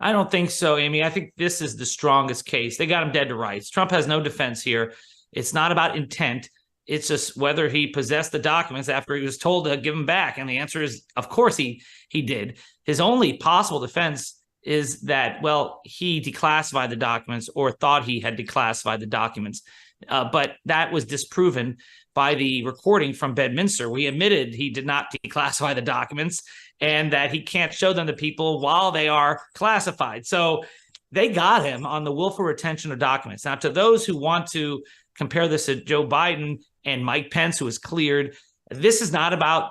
I don't think so, Amy. I think this is the strongest case. They got him dead to rights. Trump has no defense here. It's not about intent. It's just whether he possessed the documents after he was told to give them back. And the answer is, of course, he did. His only possible defense is that, well, he declassified the documents or thought he had declassified the documents. But that was disproven by the recording from Bedminster. We admitted he did not declassify the documents and that he can't show them to people while they are classified. So they got him on the willful retention of documents. Now, to those who want to compare this to Joe Biden and Mike Pence, who was cleared, this is not about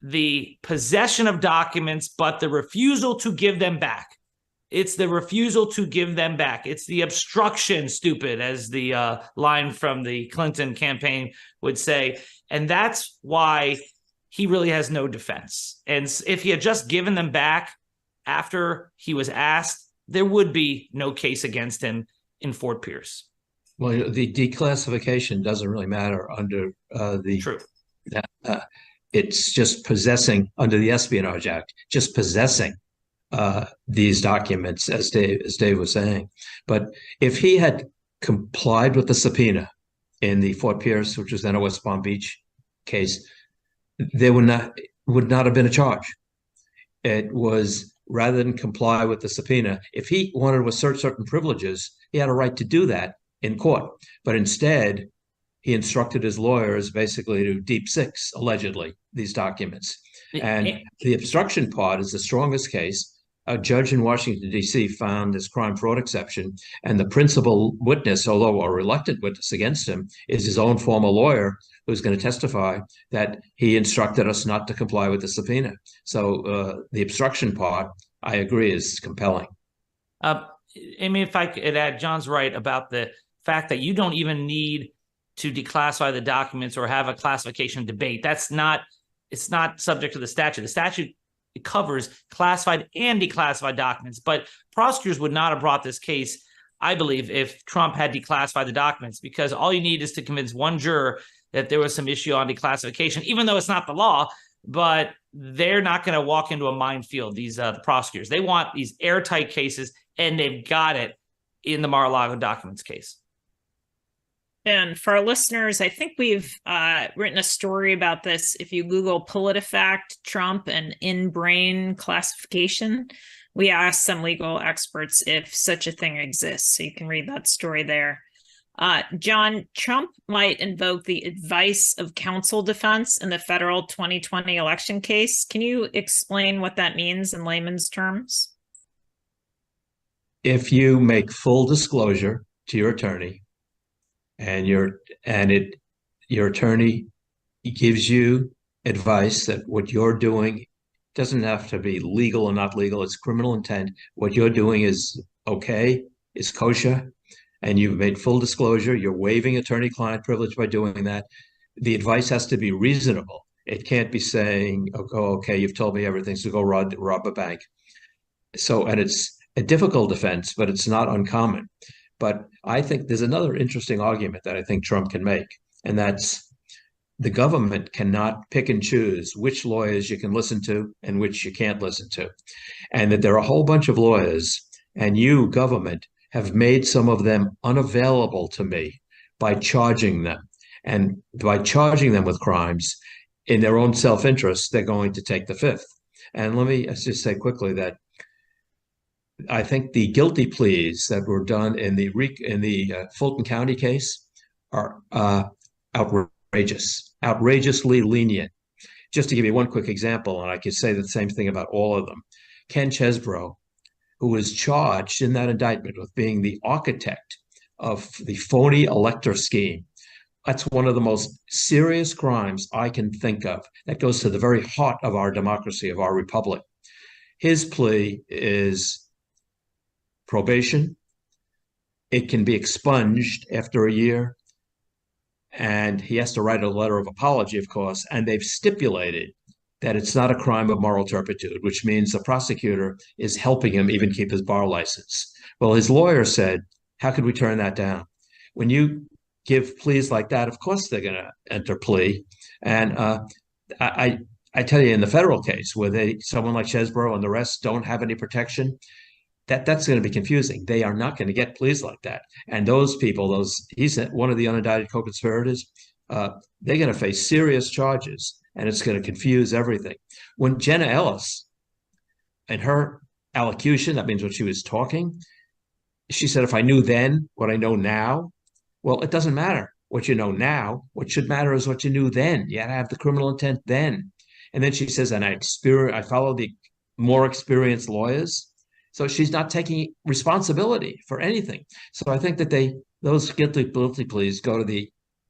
the possession of documents, but the refusal to give them back. It's the refusal to give them back. It's the obstruction, stupid, as the line from the Clinton campaign would say. And that's why he really has no defense. And if he had just given them back after he was asked, there would be no case against him in Fort Pierce. Well, the declassification doesn't really matter under the. True. It's just possessing under the Espionage Act, just possessing these documents, as Dave was saying. But if he had complied with the subpoena in the Fort Pierce, which was then a West Palm Beach case, there would not have been a charge. It was, rather than comply with the subpoena, if he wanted to assert certain privileges, he had a right to do that in court. But instead, he instructed his lawyers basically to deep six, allegedly, these documents. And the obstruction part is the strongest case. A judge in Washington, D.C. found this crime fraud exception, and the principal witness, although a reluctant witness against him, is his own former lawyer who's going to testify that he instructed us not to comply with the subpoena. So the obstruction part, I agree, is compelling. Amy, if I could add, John's right about the fact that you don't even need to declassify the documents or have a classification debate. It's not subject to the statute. The statute covers classified and declassified documents, but prosecutors would not have brought this case, I believe, if Trump had declassified the documents, because all you need is to convince one juror that there was some issue on declassification, even though it's not the law. But they're not going to walk into a minefield, these the prosecutors. They want these airtight cases, and they've got it in the Mar-a-Lago documents case. And for our listeners, I think we've written a story about this. If you Google PolitiFact, Trump, and in-brain classification, we asked some legal experts if such a thing exists. So you can read that story there. John, Trump might invoke the advice of counsel defense in the federal 2020 election case. Can you explain what that means in layman's terms? If you make full disclosure to your attorney, and your attorney gives you advice that what you're doing doesn't have to be legal or not legal, it's criminal intent, what you're doing is okay, is kosher, and you've made full disclosure, you're waiving attorney-client privilege by doing that, the advice has to be reasonable. It can't be saying, oh, okay, you've told me everything, so go rob a bank. So, and it's a difficult defense, but it's not uncommon. But I think there's another interesting argument that I think Trump can make, and that's the government cannot pick and choose which lawyers you can listen to and which you can't listen to. And that there are a whole bunch of lawyers, and you, government, have made some of them unavailable to me by charging them. And by charging them with crimes in their own self-interest, they're going to take the fifth. And let me just say quickly that I think the guilty pleas that were done in the Fulton County case are outrageously lenient. Just to give you one quick example, and I could say the same thing about all of them. Ken Chesebro, who was charged in that indictment with being the architect of the phony elector scheme. That's one of the most serious crimes I can think of. That goes to the very heart of our democracy, of our republic. His plea is probation. It can be expunged after a year. And he has to write a letter of apology, of course. And they've stipulated that it's not a crime of moral turpitude, which means the prosecutor is helping him even keep his bar license. Well, his lawyer said, how could we turn that down? When you give pleas like that, of course they're going to enter plea. And I tell you, in the federal case, where someone like Chesebro and the rest don't have any protection, that's going to be confusing. They are not going to get pleas like that. And those people, he's one of the unindicted co-conspirators, they're going to face serious charges, and it's going to confuse everything. When Jenna Ellis, in her allocution, that means when she was talking, she said, if I knew then what I know now, well, it doesn't matter what you know now. What should matter is what you knew then. You had to have the criminal intent then. And then she says, and I follow the more experienced lawyers. So she's not taking responsibility for anything. So I think that those guilty pleas go to the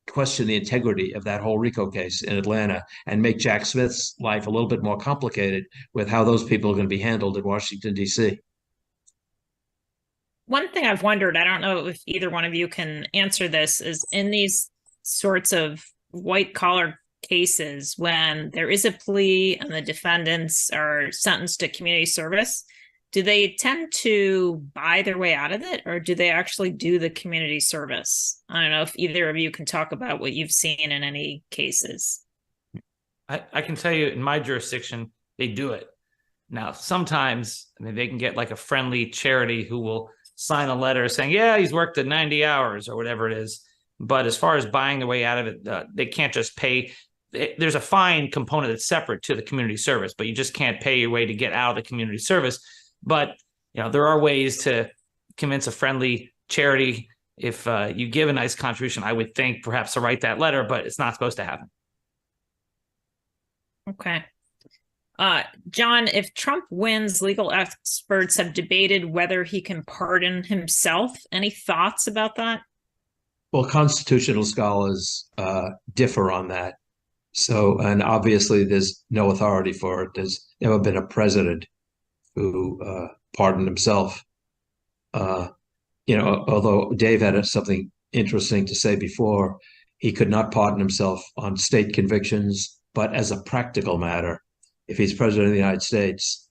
question the integrity of that whole RICO case in Atlanta and make Jack Smith's life a little bit more complicated with how those people are going to be handled in Washington, D.C. One thing I've wondered, I don't know if either one of you can answer this, is in these sorts of white collar cases, when there is a plea and the defendants are sentenced to community service, do they tend to buy their way out of it, or do they actually do the community service? I don't know if either of you can talk about what you've seen in any cases. I can tell you in my jurisdiction, they do it. Now, sometimes, I mean, they can get like a friendly charity who will sign a letter saying, yeah, he's worked the 90 hours or whatever it is. But as far as buying their way out of it, they can't just pay. There's a fine component that's separate to the community service, but you just can't pay your way to get out of the community service. But, you know, there are ways to convince a friendly charity. If you give a nice contribution, I would think perhaps to write that letter, but it's not supposed to happen. Okay. John, if Trump wins, legal experts have debated whether he can pardon himself. Any thoughts about that? Well, constitutional scholars differ on that. So, and obviously there's no authority for it. There's never been a president who pardoned himself. Although Dave had something interesting to say before, he could not pardon himself on state convictions, but as a practical matter, if he's president of the United States,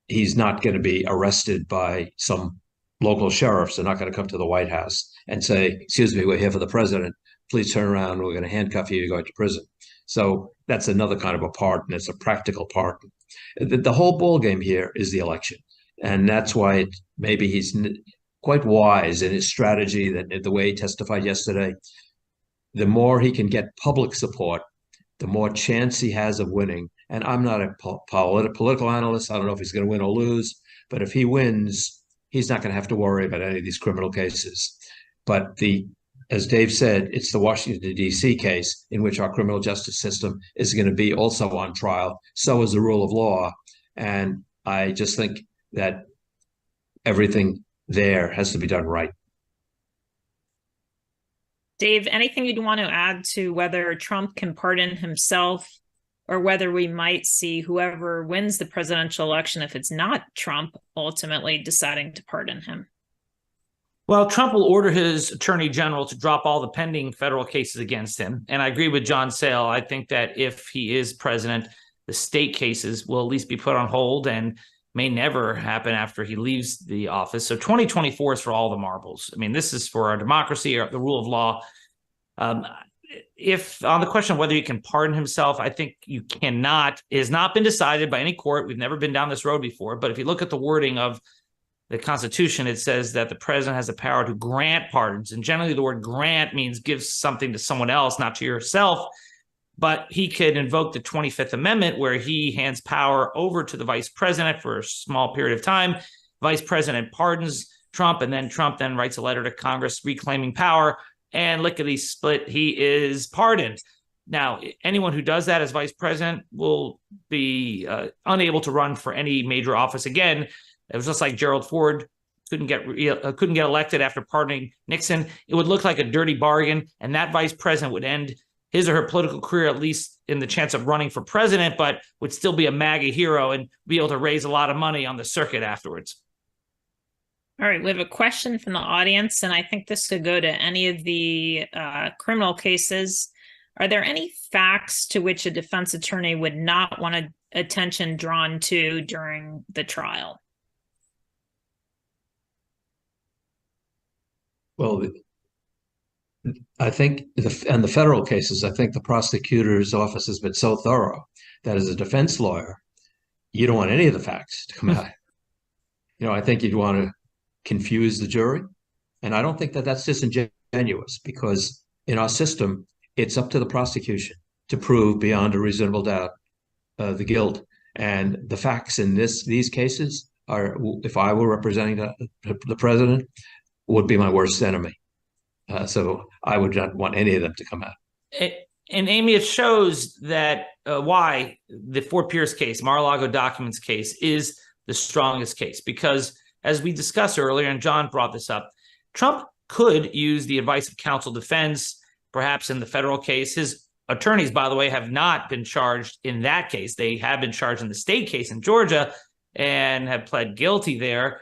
he's not going to be arrested by some local sheriffs. They're not going to come to the White House and say, excuse me, we're here for the president. Please turn around. We're going to handcuff you. You're going to prison. So that's another kind of a pardon. It's a practical pardon. The whole ballgame here is the election. And that's why maybe he's quite wise in his strategy, that the way he testified yesterday. The more he can get public support, the more chance he has of winning. And I'm not a political analyst. I don't know if he's going to win or lose. But if he wins, he's not going to have to worry about any of these criminal cases. But as Dave said, it's the Washington, D.C. case in which our criminal justice system is going to be also on trial. So is the rule of law. And I just think that everything there has to be done right. Dave, anything you'd want to add to whether Trump can pardon himself, or whether we might see whoever wins the presidential election, if it's not Trump, ultimately deciding to pardon him? Well, Trump will order his attorney general to drop all the pending federal cases against him. And I agree with John Sale. I think that if he is president, the state cases will at least be put on hold and may never happen after he leaves the office. So 2024 is for all the marbles. I mean, this is for our democracy or the rule of law. If on the question of whether he can pardon himself, I think you cannot. It has not been decided by any court. We've never been down this road before. But if you look at the wording of the Constitution, it says that the president has the power to grant pardons. And generally the word grant means give something to someone else, not to yourself. But he could invoke the 25th Amendment, where he hands power over to the vice president for a small period of time. Vice president pardons Trump, and then Trump then writes a letter to Congress reclaiming power. And lickety split, he is pardoned. Now, anyone who does that as vice president will be unable to run for any major office again. It was just like Gerald Ford couldn't get elected after pardoning Nixon. It would look like a dirty bargain, and that vice president would end his or her political career, at least in the chance of running for president, but would still be a MAGA hero and be able to raise a lot of money on the circuit afterwards. All right, we have a question from the audience, and I think this could go to any of the criminal cases. Are there any facts to which a defense attorney would not want attention drawn to during the trial? Well, I think in the federal cases, I think the prosecutor's office has been so thorough that as a defense lawyer, you don't want any of the facts to come out. I think you'd want to confuse the jury. And I don't think that that's disingenuous, because in our system, it's up to the prosecution to prove beyond a reasonable doubt the guilt. And the facts in these cases are, if I were representing the president, would be my worst enemy. So I would not want any of them to come out. And Amy, it shows that why the Fort Pierce case, Mar-a-Lago documents case, is the strongest case. Because as we discussed earlier, and John brought this up, Trump could use the advice of counsel defense, perhaps in the federal case. His attorneys, by the way, have not been charged in that case. They have been charged in the state case in Georgia and have pled guilty there.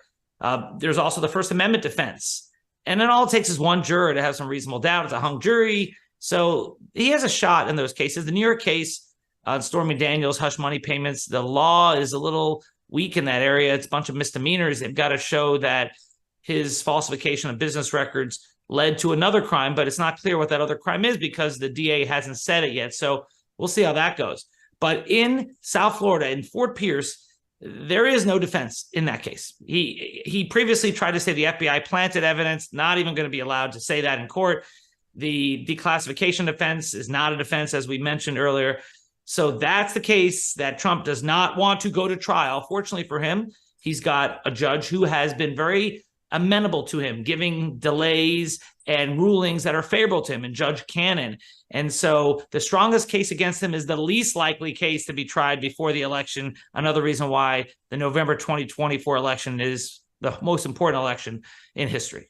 There's also the First Amendment defense. And then all it takes is one juror to have some reasonable doubt. It's a hung jury. So he has a shot in those cases. The New York case on Stormy Daniels, hush money payments, the law is a little weak in that area. It's a bunch of misdemeanors. They've got to show that his falsification of business records led to another crime, but it's not clear what that other crime is because the DA hasn't said it yet. So we'll see how that goes. But in South Florida, in Fort Pierce, there is no defense in that case. He previously tried to say the FBI planted evidence, not even going to be allowed to say that in court. The declassification defense is not a defense, as we mentioned earlier. So that's the case that Trump does not want to go to trial. Fortunately for him, he's got a judge who has been very amenable to him, giving delays and rulings that are favorable to him, and Judge Cannon. And so the strongest case against him is the least likely case to be tried before the election. Another reason why the November 2024 election is the most important election in history.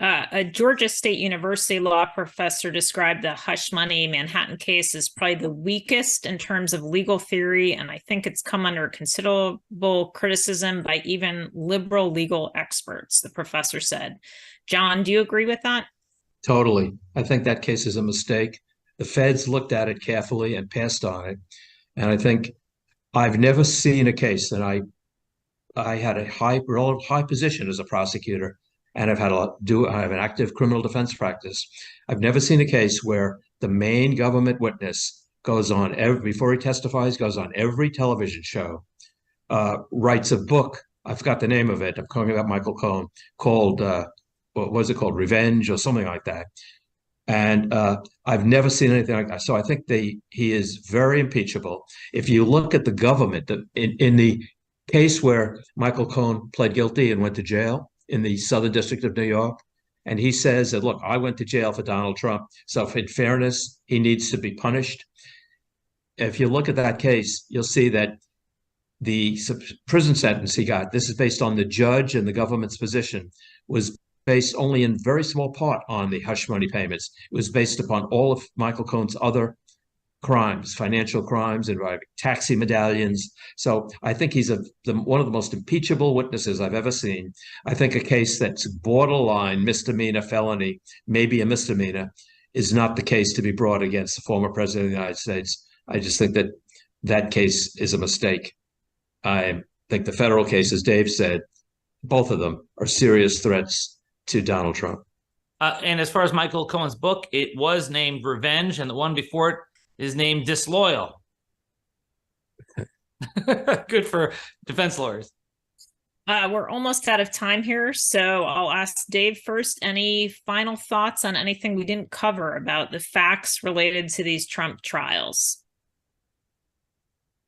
A Georgia State University law professor described the hush money Manhattan case as probably the weakest in terms of legal theory, and I think it's come under considerable criticism by even liberal legal experts, the professor said. John, do you agree with that? Totally. I think that case is a mistake. The feds looked at it carefully and passed on it. And I think I've never seen a case, and I had a high position as a prosecutor, and I have an active criminal defense practice. I've never seen a case where the main government witness goes on before he testifies, goes on every television show, writes a book. I forgot the name of it. I'm talking about Michael Cohen, called what was it called? Revenge or something like that. And I've never seen anything like that. So I think he is very impeachable. If you look at the government, in the case where Michael Cohen pled guilty and went to jail in the Southern District of New York, and he says that, look, I went to jail for Donald Trump, so in fairness, he needs to be punished. If you look at that case, you'll see that the prison sentence he got, this is based on the judge and the government's position, was based only in very small part on the hush money payments. It was based upon all of Michael Cohen's other crimes, financial crimes, involving taxi medallions. So I think he's one of the most impeachable witnesses I've ever seen. I think a case that's borderline misdemeanor, felony, maybe a misdemeanor, is not the case to be brought against the former president of the United States. I just think that case is a mistake. I think the federal case, as Dave said, both of them are serious threats to Donald Trump. And as far as Michael Cohen's book, it was named Revenge, and the one before it is named Disloyal. Good for defense lawyers. We're almost out of time here, so I'll ask Dave first. Any final thoughts on anything we didn't cover about the facts related to these Trump trials?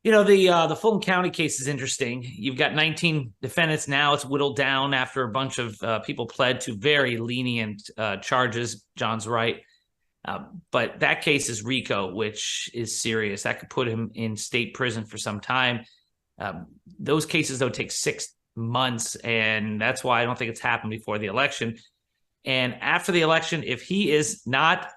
You know, the Fulton County case is interesting. You've got 19 defendants now. It's whittled down after a bunch of people pled to very lenient charges. John's right. But that case is RICO, which is serious. That could put him in state prison for some time. Those cases, though, take 6 months, and that's why I don't think it's happened before the election. And after the election, if he is not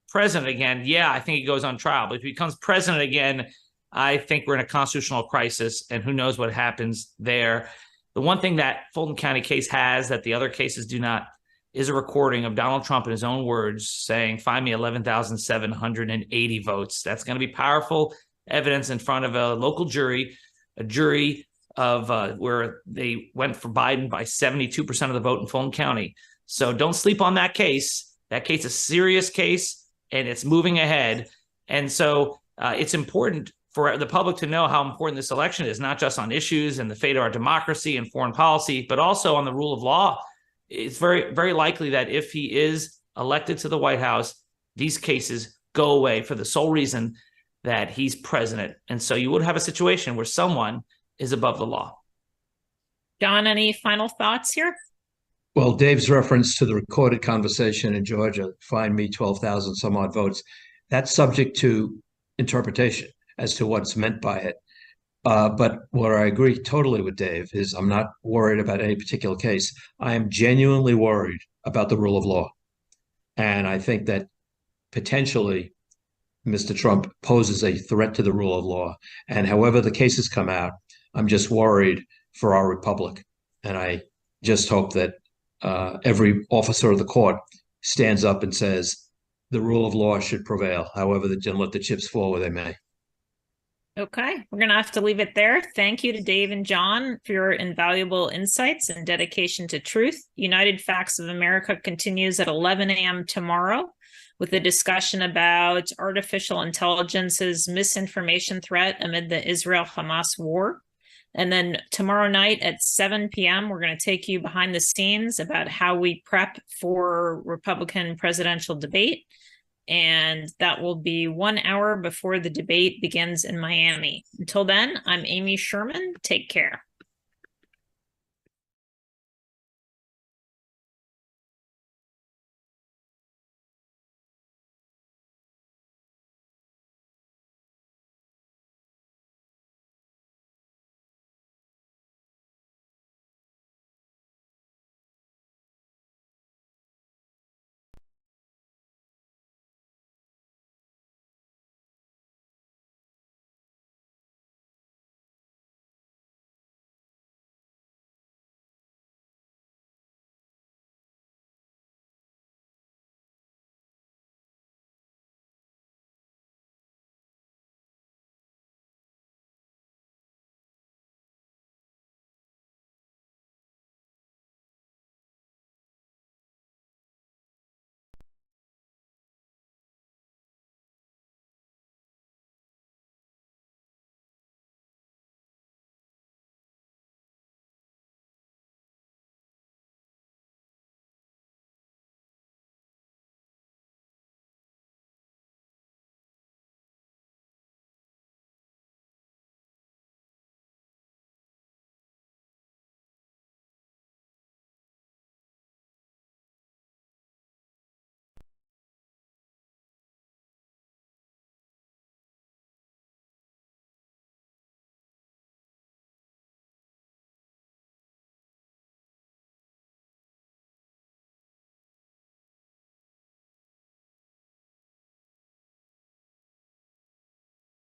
president again, yeah, I think he goes on trial. But if he becomes president again, I think we're in a constitutional crisis, and who knows what happens there. The one thing that Fulton County case has that the other cases do not is a recording of Donald Trump in his own words saying, find me 11,780 votes. That's going to be powerful evidence in front of a local jury, a jury of where they went for Biden by 72% of the vote in Fulton County. So don't sleep on that case. That case is a serious case, and it's moving ahead. And so it's important for the public to know how important this election is, not just on issues and the fate of our democracy and foreign policy, but also on the rule of law. It's very, very likely that if he is elected to the White House, these cases go away for the sole reason that he's president. And so you would have a situation where someone is above the law. John, any final thoughts here? Well, Dave's reference to the recorded conversation in Georgia, find me 12,000 some odd votes, that's subject to interpretation as to what's meant by it. But where I agree totally with Dave is I'm not worried about any particular case. I am genuinely worried about the rule of law. And I think that potentially Mr. Trump poses a threat to the rule of law. And however the cases come out, I'm just worried for our republic. And I just hope that every officer of the court stands up and says the rule of law should prevail, however, and let the chips fall where they may. Okay, we're going to have to leave it there. Thank you to Dave and John for your invaluable insights and dedication to truth. United Facts of America continues at 11 a.m. tomorrow with a discussion about artificial intelligence's misinformation threat amid the Israel-Hamas war. And then tomorrow night at 7 p.m., we're going to take you behind the scenes about how we prep for Republican presidential debate. And that will be 1 hour before the debate begins in Miami. Until then, I'm Amy Sherman. Take care.